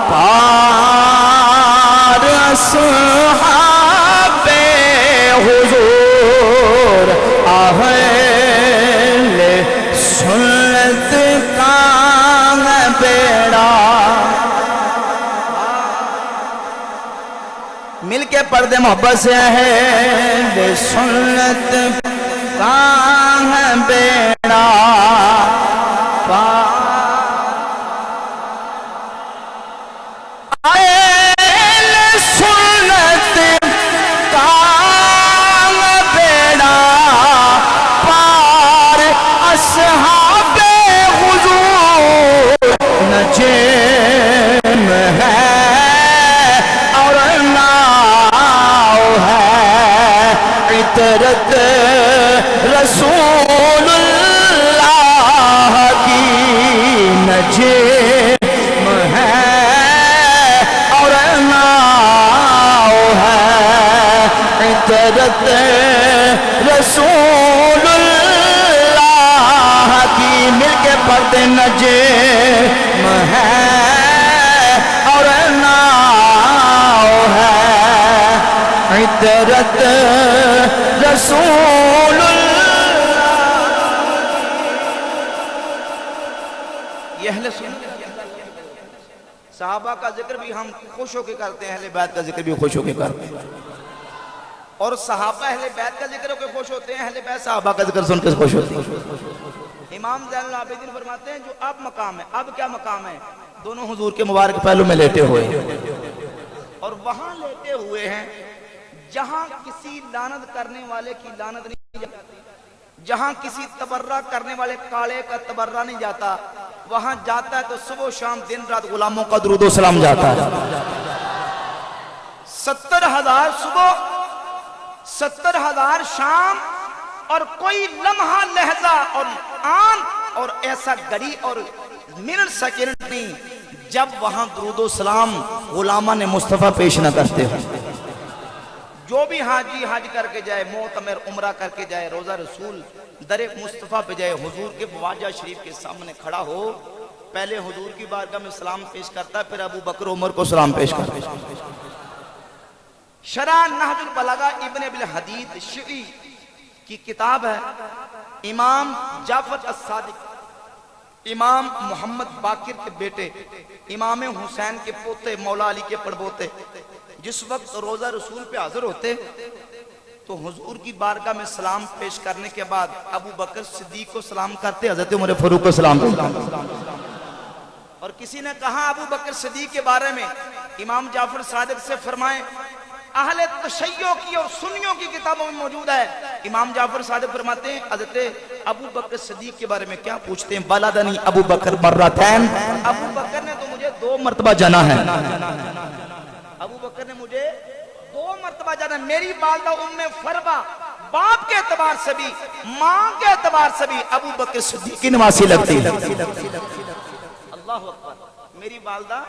پار، اصحاب حضور اہل سنت کا ہے بیڑا. مل کے پڑھ دے محبت سے اہل سنت کا ہے بیڑا پار. اہل سنت کا ہے بیڑا پار، اصحاب حضور نجم ہے اور ناؤ ہے، عطرت رسول اللہ کی نجم ہے اور ناؤ ہے، عطرت رسول اللہ کی. مل کے پڑھتے نجم ہے اور ناؤ ہے، عطرت رسول اللہ. یہ اہل سنت صحابہ کا ذکر بھی ہم خوش ہو کے کرتے ہیں، اہل بیت کا ذکر بھی خوش ہو کے کرتے ہیں. اور صحابہ اہل بیت کا ذکر ہو کے خوش ہوتے ہیں، اہل بیت صحابہ کا ذکر سن کے خوش ہوتے ہیں. امام زین العابدین فرماتے ہیں جو اب مقام ہے، اب کیا مقام ہے؟ دونوں حضور کے مبارک پہلو میں لیٹے ہوئے ہیں، اور وہاں لیٹے ہوئے ہیں جہاں کسی لعنت کرنے والے کی لعنت نہیں جاتی، جہاں کسی تبرہ کرنے والے کاڑے کا تبرہ نہیں جاتا. وہاں جاتا ہے تو صبح و شام دن رات غلاموں کا درود و سلام جاتا ہے. 70,000 صبح، 70,000 شام، اور کوئی لمحہ لہجہ اور آن اور ایسا گھڑی اور منٹ سیکنڈ نہیں جب وہاں درود و سلام غلامان مصطفیٰ پیش نہ کرتے ہو. جو بھی حاجی حج کر کے جائے، معتمر عمرہ کر کے جائے، روزہ رسول در مصطفیٰ پہ جائے، حضور کے بواجہ شریف کے سامنے کھڑا ہو، پہلے حضور کی بارگاہ میں سلام پیش کرتا ہے، پھر ابو بکر عمر کو سلام پیش کرتا ہے. شرح نہج البلاغہ ابن ابی الحدید شیعی کی کتاب ہے. امام جعفر الصادق، امام محمد باقر کے بیٹے، امام حسین کے پوتے، مولا علی کے پڑبوتے، جس وقت روزہ رسول پہ حاضر ہوتے تو حضور کی بارگاہ میں سلام پیش کرنے کے بعد ابو بکر صدیق کو سلام کرتے، حضرت عمر فاروق کو سلام کرتے. اور کسی نے کہا ابو بکر صدیق کے بارے میں، امام جعفر صادق سے فرمائیں اہل تشیع کی اور سنیوں کی کتابوں میں موجود ہے۔ امام جعفر صادق فرماتے ہیں حضرت ابو بکر صدیق کے بارے میں کیا پوچھتے ہیں؟ بلدنی ابو بکر مرتین، ابو بکر نے تو مجھے 2 مرتبہ جنا ہے، ابو بکر نے مجھے 2 مرتبہ جانا ہے۔ میری والدہ ام فروا باپ کے اعتبار سے بھی ماں کے اعتبار سے بھی ابو بکر صدیق کی نواسی لگتی ہے۔ اللہ اکبر، میری والدہ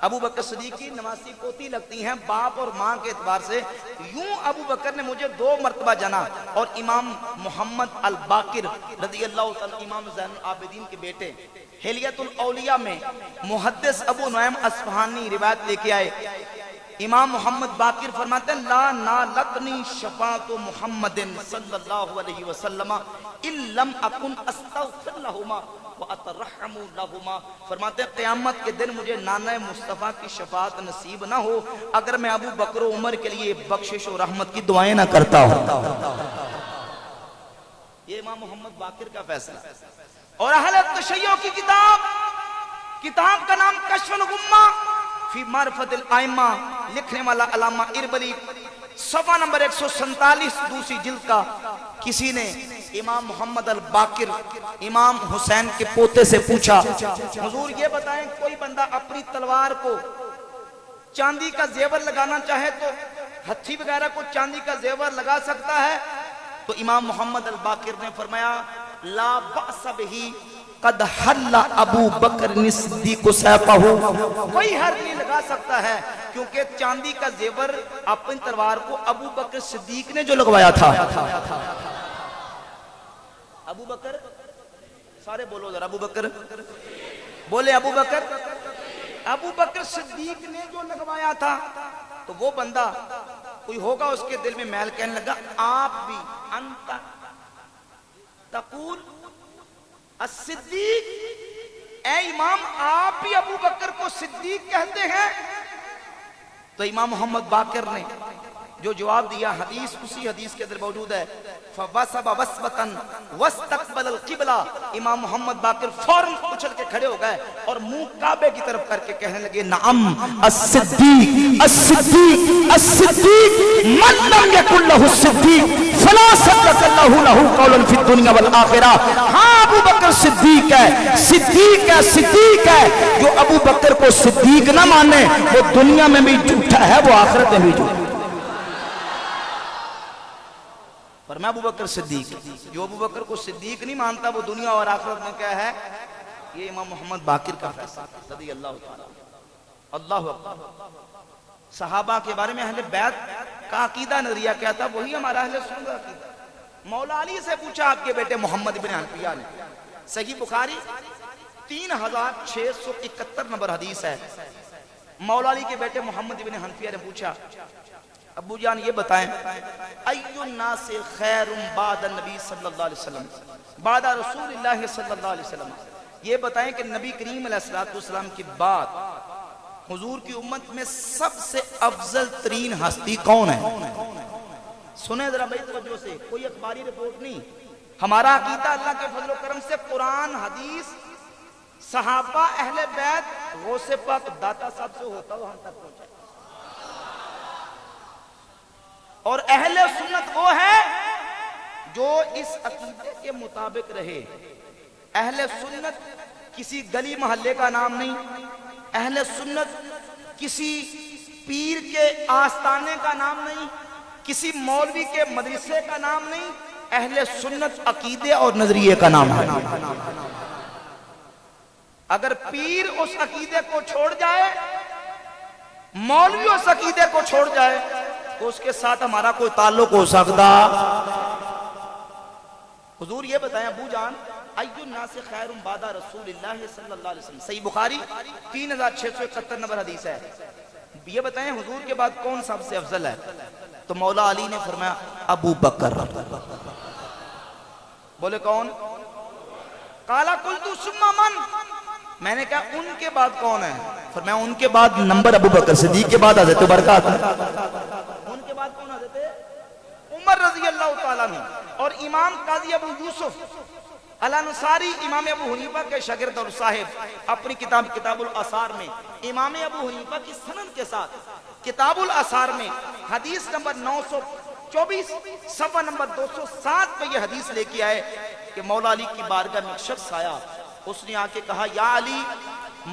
ابو بکر صدیق کی نواسی پوتی لگتی ہیں باپ اور ماں کے اعتبار سے۔ یوں ابو بکر نے مجھے 2 مرتبہ جنا۔ اور امام محمد الباقر رضی اللہ تعالیٰ، امام زین العابدین کے بیٹے، حلیت الاولیاء میں محدث ابو نعیم اصفہانی روایت لے کے آئے۔ امام محمد باقر فرماتے ہیں لا نالتنی شفاعت محمد صلی اللہ علیہ وسلم ان لم اکن استغفر لہما واترحم لہما۔ فرماتے ہیں قیامت کے دن مجھے نانہ مصطفیٰ کی شفاعت نصیب نہ ہو اگر میں ابو بکر و عمر کے لیے بخشش و رحمت کی دعائیں نہ کرتا ہوں۔ یہ امام محمد باقر کا فیصلہ۔ اور اہل تشیع کی کتاب کا نام کشف الغمہ فی معرفت الائمہ، لکھنے والا علامہ اربلی، صفحہ نمبر 147 دوسری جلد کا۔ کسی نے امام محمد الباقر امام حسین کے پوتے سے پوچھا حضور یہ بتائیں کوئی بندہ اپنی تلوار کو چاندی کا زیور لگانا چاہے تو ہتھی وغیرہ کو چاندی کا زیور لگا سکتا ہے؟ تو امام محمد الباقر نے فرمایا لا بأس بہ قد حل ابو بکر صدیق سیفہ، کوئی حرج نہیں لگا سکتا ہے کیونکہ چاندی کا زیور اپنی تلوار کو ابو بکر صدیق نے جو لگوایا تھا۔ ابو بکر، سارے بولو ذرا، ابو بکر بولے، ابو بکر صدیق نے جو لگوایا تھا۔ تو وہ بندہ کوئی ہوگا اس کے دل میں میل، کہنے لگا آپ بھی انت تقول الصدیق، اے امام آپ بھی ابو بکر کو صدیق کہتے ہیں؟ تو امام محمد باقر نے جو جواب دیا حدیث اسی حدیث کے اندر موجود ہے، فوسب وسبتن واستقبل القبلہ، امام محمد باقر فوراً اچھل کے کھڑے ہو گئے اور منہ کعبے کی طرف کر کے کہنے لگے نعم الصدیق الصدیق الصدیق من لم یکن لہ الصدیق فلا صدق اللہ لہ قولا فی الدنیا والآخرہ۔ ہاں ابو بکر صدیق ہے، صدیق ہے، صدیق ہے۔ جو ابو بکر کو صدیق نہ مانے وہ دنیا میں بھی جھوٹا ہے، وہ آخرت میں بھی جھوٹا ہے۔ فرمایا ابو بکر صدیق، جو ابو بکر کو صدیق نہیں مانتا وہ دنیا اور آخرت میں کیا ہے؟ یہ امام محمد باقر کا فیصلہ رضی اللہ تعالیٰ۔ اللہ اکبر۔ صحابہ کے بارے میں اہل بیت کا عقیدہ نظریہ کیا تھا؟ وہی ہمارا اہل سنت کا عقیدہ۔ مولا علی سے پوچھا آپ کے بیٹے محمد بن حنفیہ نے، صحیح بخاری 3671 نمبر حدیث ہے۔ مولا علی کے بیٹے محمد بن حنفیہ نے پوچھا ابو جان یہ بتائیں ایو الناس خیر بعد النبی صلی اللہ علیہ وسلم، بعد رسول اللہ صلی اللہ علیہ وسلم، یہ بتائیں کہ نبی کریم علیہ السلام کی بعد حضور کی امت میں سب سے افضل ترین ہستی کون ہے؟ سنیں ذرا بھائی توجہ سے، کوئی اخباری رپورٹ نہیں، ہمارا عقیدہ اللہ کے فضل و کرم سے قرآن، حدیث، صحابہ، اہل بیت، غوث پاک داتا صاحب سے ہوتا وہ ہم تک پہنچا۔ اور اہل سنت وہ ہے جو اس عقیدے کے مطابق رہے۔ اہل سنت کسی گلی محلے کا نام نہیں، اہل سنت کسی پیر کے آستانے کا نام نہیں، کسی مولوی کے مدرسے کا نام نہیں، اہل سنت عقیدے اور نظریے کا نام ہے۔ اگر پیر اس عقیدے کو چھوڑ جائے، مولوی اس عقیدے کو چھوڑ جائے تو اس کے ساتھ ہمارا کوئی تعلق ہو سکتا؟ حضور یہ بتائیں ابو جان ایو الناس خیر بعد رسول اللہ صلی اللہ علیہ وسلم، صحیح بخاری 3671 نمبر حدیث ہے، یہ بتائیں حضور کے بعد کون سب سے افضل ہے؟ تو مولا علی نے فرمایا ابو بکر۔ بولے کون؟ قال قلت ثم من، میں نے کہا ان کے بعد کون ہے؟ فرمایا ان کے بعد نمبر ابو بکر صدیق کے بعد حضرت برکات، ان کے بعد کون؟ حضرت عمر رضی اللہ تعالیٰ عنہ۔ اور امام قاضی ابو یوسف الانصاری امام ابو حنیفہ کے شاگرد اور صاحب اپنی کتاب کتاب الآثار میں امام ابو حنیفہ کی سند کے ساتھ کتاب الآثار میں حدیث نمبر 924 صفحہ نمبر 207 پہ یہ حدیث لے کے آئے کہ مولا علی کی بارگاہ میں ایک شخص آیا، اس نے آ کے کہا یا علی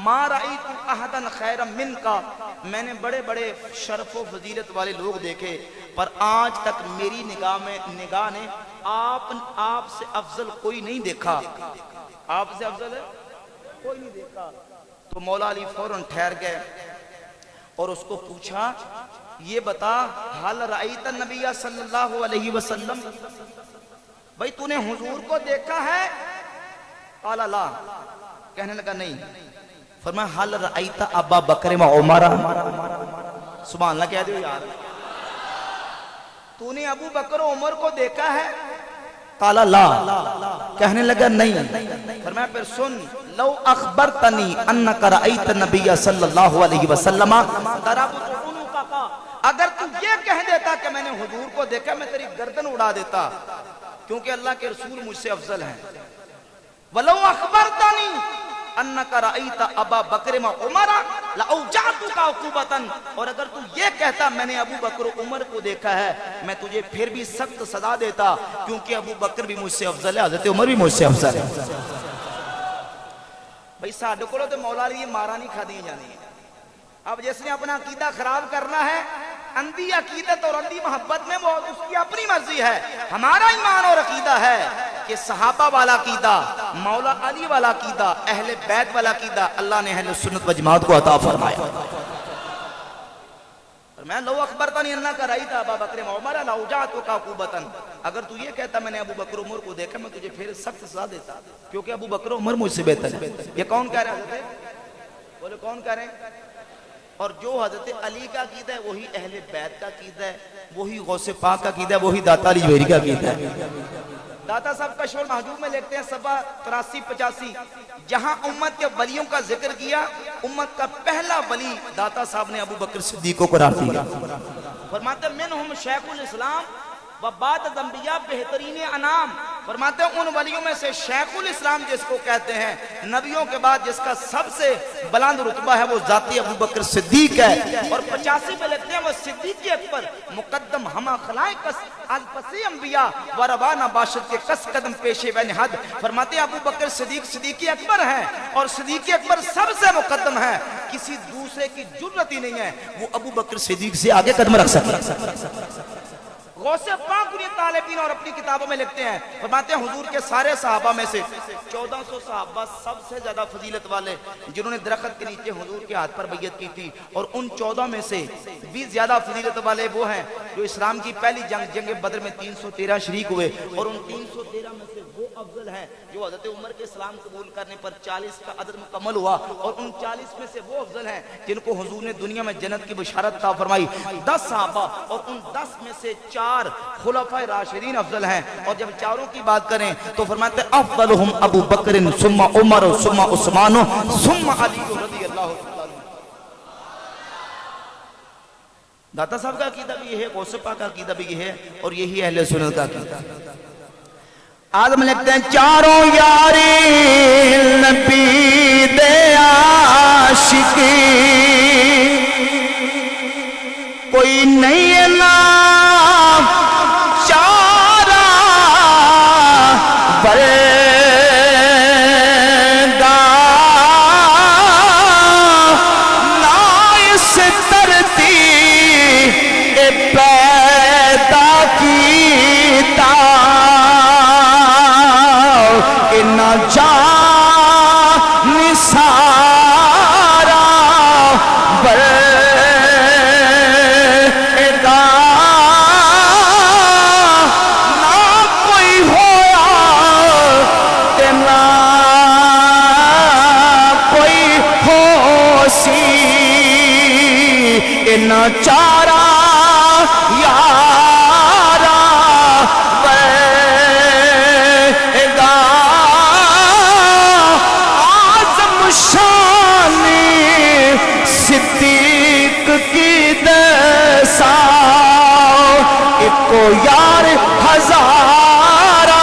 ما رأیت احدا خیرا من کا، میں نے بڑے بڑے شرف و فضیلت والے لوگ دیکھے پر آج تک میری نگاہ نے آپ سے افضل کوئی نہیں دیکھا، آپ سے افضل ہے کوئی نہیں دیکھا۔ تو مولا علی فوراً ٹھہر گئے اور اس کو پوچھا یہ بتا حل رأیت النبی صلی اللہ علیہ وسلم، بھئی تو نے حضور کو دیکھا ہے؟ قال لا، کہنے لگا نہیں۔ فرمایا حل رأیت ابا بکر و عمر، سبحان اللہ کہہ دو یار، تو نے ابو بکر و عمر کو دیکھا ہے؟ قال لا، کہنے لگا نہیں۔ فرمایا پھر سن، لو اخبرتنی انک رأیت النبی صلی اللہ علیہ وسلم ضربت عنقک، اگر تو یہ کہہ دیتا کہ میں نے حضور کو دیکھا میں تیری گردن اڑا دیتا، کیونکہ اللہ کے رسول مجھ سے افضل ہیں۔ ولو اخبرتنی انک رأیت ابا بکر و عمر لاوجعتک عقوبۃ، اور اگر تو یہ کہتا میں نے ابو بکر و عمر کو دیکھا ہے میں تجھے پھر بھی سخت سزا دیتا، کیونکہ ابو بکر بھی مجھ سے افضل ہے، حضرت عمر بھی مجھ سے افضل ہے۔ بھئی ساڈے کولوں تے مولا علی مارا نہیں کھادی جانی ہے۔ اب جس نے اپنا عقیدہ خراب کرنا ہے، اندھی عقیدت اور اندھی محبت میں، وہ اس کی اپنی مرضی ہے۔ ہمارا ایمان اور عقیدہ ہے کہ صحابہ والا عقیدہ، مولا علی والا عقیدہ، اہل بیت والا عقیدہ اللہ نے اہل سنت و جماعت کو عطا فرمایا۔ میں لو اخبرتنی انک رأیت ابا بکر و عمر لاوجعتک عقوبۃ، اگر تو یہ کہتا میں نے ابو بکر و عمر کو دیکھا میں تجھے پھر سخت سزا دیتا، کیونکہ ابو بکر و عمر مجھ سے بہتر ہے۔ یہ کون کہہ رہے ہیں؟ بولے کون کہہ رہے ہیں؟ اور جو حضرت علی کا عقیدہ ہے وہی اہل بیت کا عقیدہ ہے، وہی غوث پاک کا عقیدہ ہے، وہی داتا علی جویری کا عقیدہ ہے۔ داتا صاحب کشف المحجوب میں لکھتے ہیں صفحہ 83-85، جہاں امت کے ولیوں کا ذکر کیا، امت کا پہلا ولی داتا صاحب نے ابو بکر صدیق کو قرار دیا۔ فرماتے منہم شیخ الاسلام و بعد الانبیاء بہترین انام، فرماتے ہیں ان ولیوں میں سے شیخ الاسلام جس کو کہتے ہیں، نبیوں کے بعد جس کا سب سے بلند رتبہ ہے وہ ذاتی ابو بکر صدیق ہے۔ اور 85 میں لکھتے ہیں وہ صدیق اکبر مقدم ہما خلائق الپسی انبیاء و روانہ باشد کے کس قدم پیشے و نہد، فرماتے ہیں ابو بکر صدیق اکبر ہیں اور صدیق اکبر سب سے مقدم ہے، کسی دوسرے کی جرت ہی نہیں ہے وہ ابو بکر صدیق سے آگے قدم رکھ سکے۔ غوث پاک انہیں طالبین اور اپنی کتابوں میں لکھتے ہیں، فرماتے ہیں حضور کے سارے صحابہ میں سے 1400 صحابہ سب سے زیادہ فضیلت والے جنہوں نے درخت کے نیچے حضور کے ہاتھ پر بیعت کی تھی، اور ان 14 میں سے 20 زیادہ فضیلت والے وہ ہیں جو اسلام کی پہلی جنگ بدر میں 313 شریک ہوئے، اور ان 313 میں سے وہ افضل ہیں جو حضرت عمر کے اسلام قبول کرنے پر 40 کا عدد مکمل ہوا، اور ان 40 میں سے وہ افضل ہیں جن کو حضور نے دنیا میں جنت کی بشارت عطا فرمائی، 10 صحابہ، اور ان 10 میں سے 4 خلفائے راشدین افضل ہیں۔ اور جب چاروں کی بات کریں تو فرماتے ہیں افضلہم ابو بکر ثم عمر ثم عثمان ثم علی رضی اللہ عنہ۔ داتا صاحب کا عقیدہ بھی یہ ہے، غوث پاک کا عقیدہ بھی یہ ہے، اور یہی اہل سنت کا عقیدہ۔ آدم لکھتے ہیں چاروں یاری نبی دے عاشقی، کوئی نہیں ہے نا چارہ برگا، نا اس ترتیب پیدا کیتا کہ نہ جان سارا چارہ یارا بیگا، آزم شانی صدیق کی دسا، ایک کو یار ہزارہ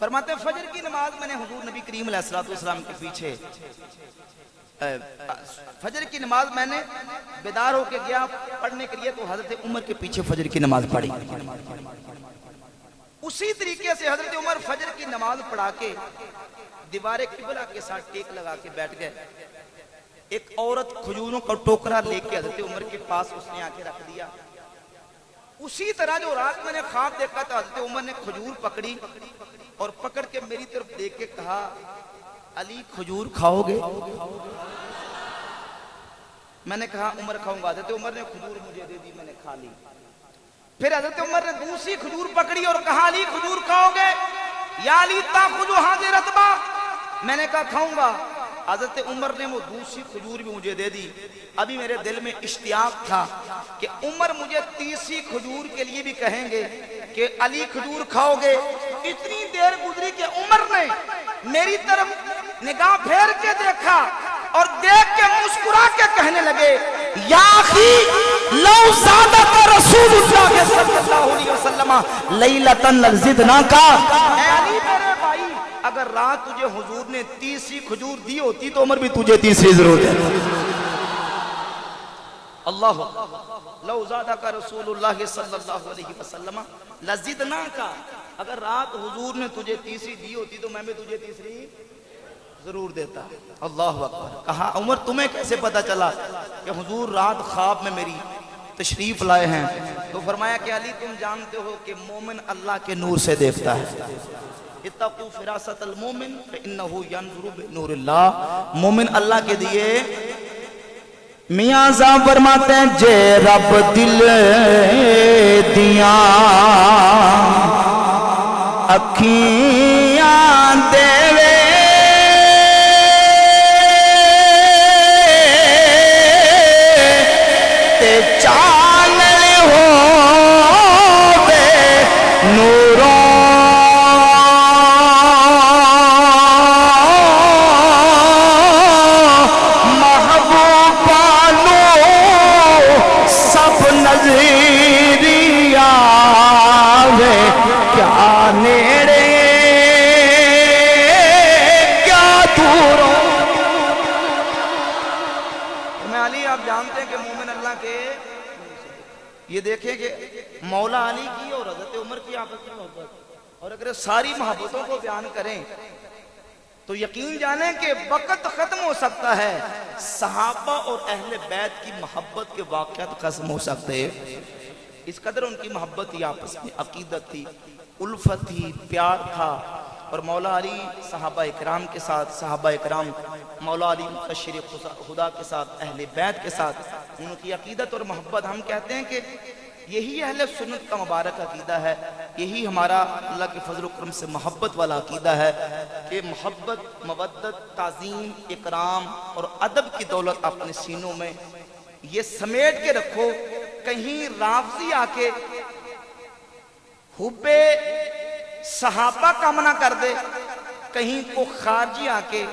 فرماتے ہیں فجر کی نماز میں نے حضور نبی کریم علیہ الصلوۃ والسلام کے پیچھے فجر کی نماز میں نے بیدار ہو کے گیا پڑھنے کے لیے، تو حضرت عمر کے پیچھے فجر کی نماز پڑھی۔ اسی طریقے سے حضرت عمر فجر کی نماز پڑھا کے دیوار قبلہ کے ساتھ ٹیک لگا کے بیٹھ گئے۔ ایک عورت کھجوروں کا ٹوکرا لے کے حضرت عمر کے پاس اس نے آ کے رکھ دیا۔ اسی طرح جو رات میں نے خواب دیکھا تھا، حضرت عمر نے کھجور پکڑی اور پکڑ کے میری طرف دیکھ کے کہا علی کھجور کھاؤ گے؟ میں نے کہا عمر کھاؤں گا۔ حضرت عمر نے کھجور مجھے دے دی، میں نے کھا لی۔ پھر حضرت عمر نے دوسری کھجور پکڑی اور کہا علی کھجور کھاؤ گے؟ یا علی تاخذ هذه رطبہ، میں نے کہا کھاؤں گا۔ حضرت عمر نے وہ دوسری کھجور بھی مجھے دے دی۔ ابھی میرے دل میں اشتیاق تھا کہ عمر مجھے تیسری کھجور کے لیے بھی کہیں گے کہ علی کھجور کھاؤ گے۔ اتنی دیر گزری کہ عمر نے میری طرف نگاہ پھیر کے دیکھا اور دیکھ کے مسکرا کے کہنے لگے یا اخی لو زادک رسول اللہ صلی اللہ علیہ وسلم لیلۃ لزدناک، اے علی میرے بھائی اگر رات تجھے حضور نے تیسری کھجور دی ہوتی تو عمر بھی تجھے تیسری ضرور دیتا۔ اللہ لو زادک رسول اللہ صلی اللہ علیہ وسلم لزدناک، اگر رات حضور نے تجھے تیسری دی ہوتی تو میں بھی تجھے تیسری ضرور دیتا۔ اللہ اکبر۔ کہا عمر تمہیں کیسے پتا چلا کہ حضور رات خواب میں میری تشریف لائے ہیں؟ تو فرمایا کہ علی تم جانتے ہو کہ مومن اللہ کے نور سے دیکھتا ہے۔ اتقوا فراست المومن فانه ينظر بنور اللہ، مومن اللہ کے دیے میاں صاحب فرماتے ہیں جے رب دل دیاں اکھیاں دے یہ دیکھیں کہ مولا علی کی اور حضرت عمر کی آپس میں محبت، اور اگر ساری محبتوں کو بیان کریں تو یقین جانیں کہ وقت ختم ہو سکتا ہے، صحابہ اور اہل بیت کی محبت کے واقعات ختم ہو سکتے ہیں۔ اس قدر ان کی محبت تھی، آپس میں عقیدت تھی، الفت تھی، پیار تھا۔ اور مولا علی صحابہ اکرام کے ساتھ، صحابہ اکرام مولا علی مبشر خدا کے ساتھ، اہل بیت کے ساتھ ان کی عقیدت اور محبت، ہم کہتے ہیں کہ یہی اہل سنت کا مبارک عقیدہ ہے، یہی ہمارا اللہ کے فضل و کرم سے محبت والا عقیدہ ہے کہ محبت، مودت، تعظیم، اکرام اور ادب کی دولت اپنے سینوں میں یہ سمیٹ کے رکھو۔ کہیں رافضی آ کے حب صحابہ کا منع کر دے، کہیں کو خارجی آ کے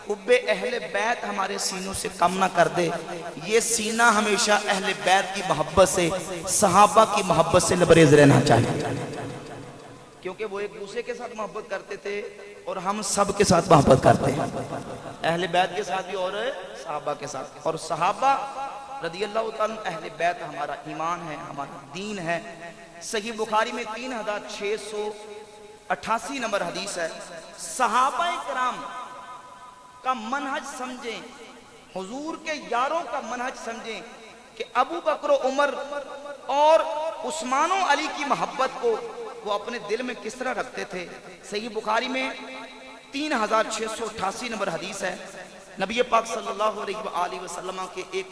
حب اہل بیت ہمارے سینوں سے کم نہ کر دے۔ یہ سینہ ہمیشہ اہل بیت کی محبت سے، صحابہ کی محبت سے لبریز رہنا چاہیے، کیونکہ وہ ایک دوسرے کے ساتھ محبت کرتے تھے اور ہم سب کے ساتھ محبت کرتے ہیں، اہل بیت کے ساتھ بھی اور صحابہ کے ساتھ۔ اور صحابہ رضی اللہ تعالیٰ اہل بیت ہمارا ایمان ہے، ہمارا دین ہے۔ صحیح بخاری میں 3688 نمبر حدیث ہے، صحابہ کرام کا منہج سمجھیں، حضور کے یاروں کا منہج سمجھیں کہ ابو بکر و عمر اور عثمان و علی کی محبت کو وہ اپنے دل میں کس طرح رکھتے تھے۔ صحیح بخاری میں 3688 نمبر حدیث ہے، نبی پاک صلی اللہ علیہ وآلہ وسلم کے ایک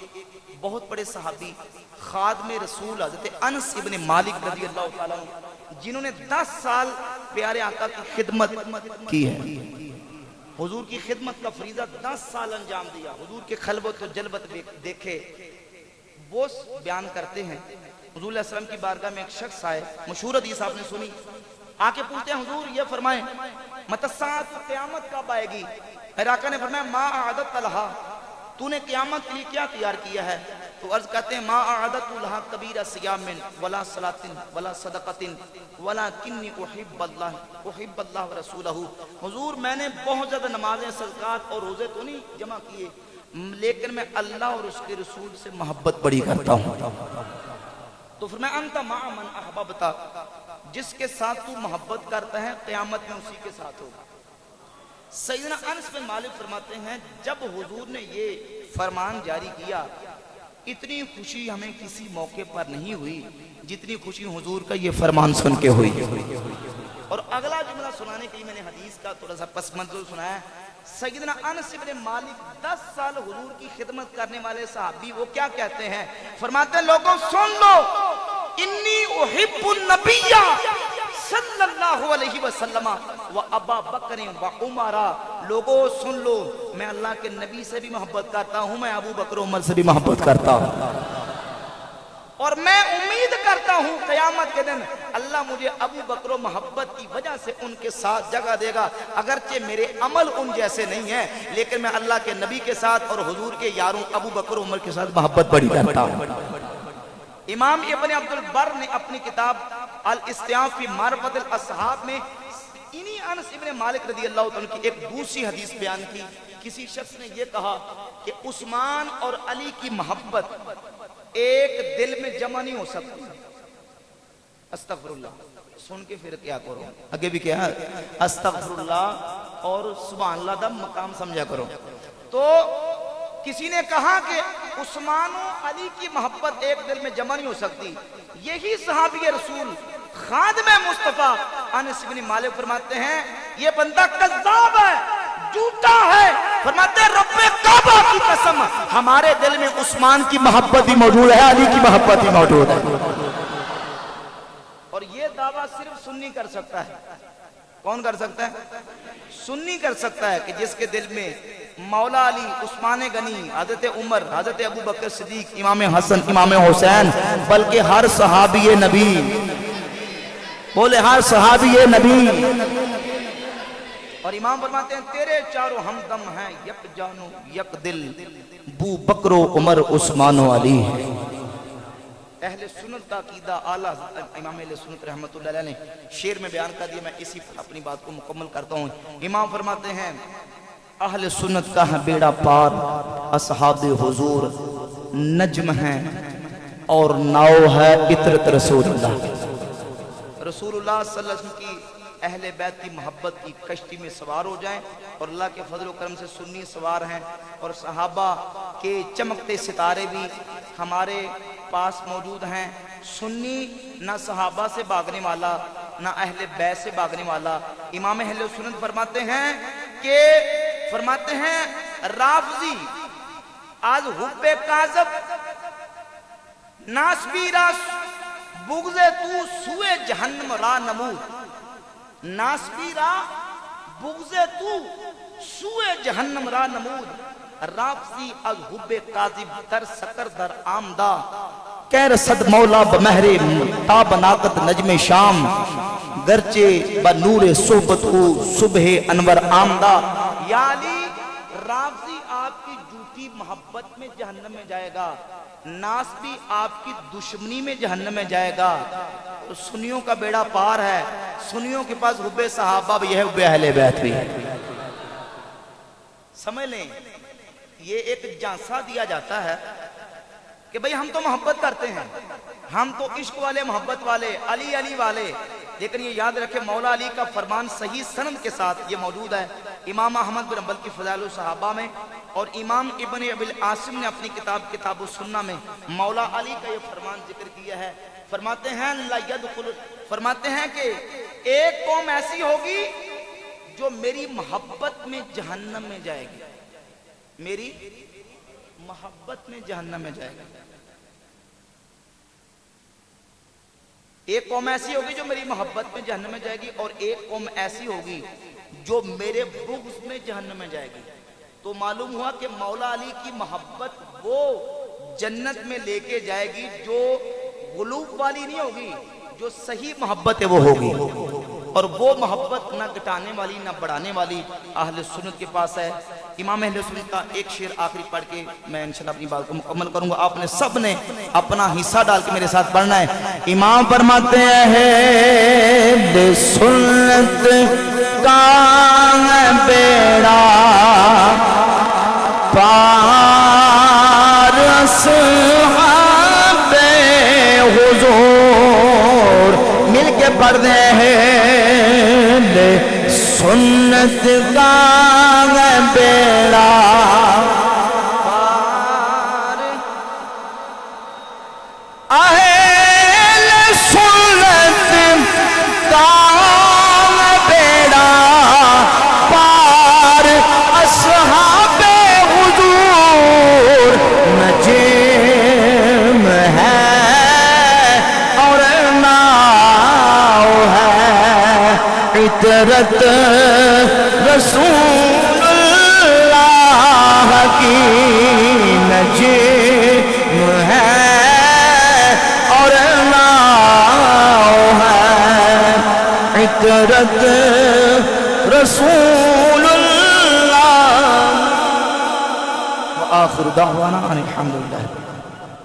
بہت بڑے صحابی خادم رسول حضرت انس ابن مالک رضی اللہ تعالیٰ جنہوں نے 10 سال پیارے آقا کی خدمت کی ہے، حضور کی خدمت کا فریضہ 10 سال انجام دیا، حضور کے خلوت و جلوت دیکھے، وہ بیان کرتے ہیں حضور علیہ السلام کی بارگاہ میں ایک شخص آئے، مشہور حدیث آپ نے سنی، آ کے پوچھتے ہیں حضور یہ فرمائیں متی الساعۃ، قیامت کب آئے گی؟ میرے آقا نے فرمایا ما اعددت لہا، تو نے قیامت کے لیے کیا تیار کیا ہے؟ تو عرض کرتے ہیں ما اعدت لها کبیر صیام ولا صلاۃ ولا صدقۃ ولکنی احب اللہ ورسولہ. حضور میں نے بہت زیادہ نمازیں، صدقات اور روزے تو نہیں جمع کیے، لیکن میں اللہ اور اس کے رسول سے محبت بڑی کرتا ہوں. تو فرمایا انت مع من احببتا، جس کے ساتھ تو محبت کرتا ہے قیامت میں اسی کے ساتھ ہوگا. سیدنا انس بن مالک فرماتے ہیں جب حضور نے یہ فرمان جاری کیا اتنی خوشی ہمیں کسی موقع پر نہیں ہوئی جتنی خوشی حضور کا یہ فرمان سن کے ہوئی. اور اگلا جملہ سنانے کے لیے میں نے حدیث کا تھوڑا سا پس منظر سنایا. سیدنا انس بن مالک 10 سال حضور کی خدمت کرنے والے صحابی، وہ کیا کہتے ہیں؟ فرماتے ہیں لوگوں سن لو، انی احب النبی صلی اللہ علیہ وسلم و ابا بکر و عمر. لوگوں سن لو، میں اللہ کے نبی سے بھی محبت کرتا ہوں، میں ابو بکر عمر سے بھی محبت کرتا ہوں، اور میں امید کرتا ہوں قیامت کے دن اللہ مجھے ابو بکر و محبت کی وجہ سے ان کے ساتھ جگہ دے گا. اگرچہ میرے عمل ان جیسے نہیں ہیں لیکن میں اللہ کے نبی کے ساتھ اور حضور کے یاروں ابو بکر و عمر کے ساتھ محبت بڑی کرتا ہوں. امام ابن عبد البر نے اپنی کتاب الاستیاف فی معرفت الاصحاب میں انہی انس ابن مالک رضی اللہ عنہ کی ایک دوسری حدیث بیان کی. کسی شخص نے یہ کہا کہ عثمان اور علی کی محبت ایک دل میں جمع نہیں ہو سکتی. استغفر اللہ سن کے پھر کیا کرو، آگے بھی کیا استغفر اللہ اور سبحان اللہ دا مقام سمجھا کرو. تو کسی نے کہا کہ عثمان و علی کی محبت ایک دل میں جمع نہیں ہو سکتی. یہی صحابی رسول خادم مصطفیٰ انس بن مالک فرماتے ہیں یہ بندہ کذاب ہے، جھوٹا ہے. فرماتے ہیں رب کعبہ کی قسم ہمارے دل میں عثمان کی محبت بھی موجود ہے، علی کی محبت بھی موجود ہے. اور یہ دعویٰ صرف سنی کر سکتا ہے. کون کر سکتا ہے؟ سنی کر سکتا ہے کہ جس کے دل میں مولا علی، عثمان غنی، حضرت عمر، حضرت ابو بکر صدیق، امام حسن، امام حسین، بلکہ ہر صحابی نبی، بولے ہر صحابی نبی. اور امام فرماتے ہیں تیرے چاروں ہمدم ہیں، یک جانو یک دل، بو بکر و عمر عثمان و علی ہے. اہل سنت کا عقیدہ اعلیٰ امام اہل سنت رحمۃ اللہ علیہ نے شعر میں بیان کر دیا. میں اسی اپنی بات کو مکمل کرتا ہوں. امام فرماتے ہیں اہل سنت کا ہے بیڑا پار، اصحاب حضور نجم ہیں اور ناؤ ہے عطرت رسول اللہ. رسول اللہ صلی اللہ علیہ وسلم کی اہل بیت کی محبت کی کشتی میں سوار ہو جائیں، اور اللہ کے فضل و کرم سے سنی سوار ہیں، اور صحابہ کے چمکتے ستارے بھی ہمارے پاس موجود ہیں. سنی نہ صحابہ سے بھاگنے والا نہ اہل بیت سے بھاگنے والا. امام اہل سنت فرماتے ہیں کہ رافضی آج حب کاذب ناسبی راس بغض تو سوئے جہنم را نمود. ناسبی را بغض تو سوئے جہنم را نمود. رافضی از حب کاذب در سکر در آمدہ کہہ رسد مولا بمہر تاب ناقت نجم شام گرچے بنور صحبت ہو صبح انور آمدہ. یا علی رافضی آپ کی جھوٹی محبت میں جہنم میں جائے گا، ناسبی آپ کی دشمنی میں جہنم میں جائے گا. سنیوں کا بیڑا پار ہے. سنیوں کے پاس حب صحابہ بھی ہے، حب اہل بیت بھی ہے. سمجھ لیں یہ ایک جانسا دیا جاتا ہے کہ بھئی ہم تو محبت کرتے ہیں، ہم تو عشق والے، محبت والے، علی علی والے. لیکن یہ یاد رکھے مولا علی کا فرمان صحیح سند کے ساتھ یہ موجود ہے امام احمد بن حنبل کی فضائل الصحابہ میں، اور امام ابن ابی العاصم نے اپنی کتاب السنہ میں مولا علی کا یہ فرمان ذکر کیا ہے. فرماتے ہیں لا يدخل، فرماتے ہیں کہ ایک قوم ایسی ہوگی جو میری محبت میں جہنم میں جائے گی، میری محبت میں جہنم میں جائے گی. ایک قوم ایسی ہوگی جو میری محبت میں جہنم میں جائے گی، اور ایک قوم ایسی ہوگی جو میرے بغض میں جہنم میں جائے گی. تو معلوم ہوا کہ مولا علی کی محبت وہ جنت میں لے کے جائے گی جو غلوب والی نہیں ہوگی، جو صحیح محبت ہے وہ ہوگی. اور وہ محبت نہ گھٹانے والی نہ بڑھانے والی اہل سنت کے پاس ہے۔ امام اہل سنت کا ایک شعر آخری پڑھ کے میں انشاءاللہ اپنی بات کو مکمل کروں گا، آپ نے سب نے اپنا حصہ ڈال کے میرے ساتھ پڑھنا ہے۔ امام فرماتے ہیں اہل سنت کا بیڑا پار اصحاب حضور، مل کے پڑھ دیں اہل سنت کا بیڑا پار، اہل سنت کا بیڑا پار اصحاب حضور، نجم ہے اور ناؤ ہے، عطرت رسول اللہ کی نجم ہے اور ناؤ ہے، عطرت رسول اللہ۔ وآخر دعوانا ان الحمدللہ۔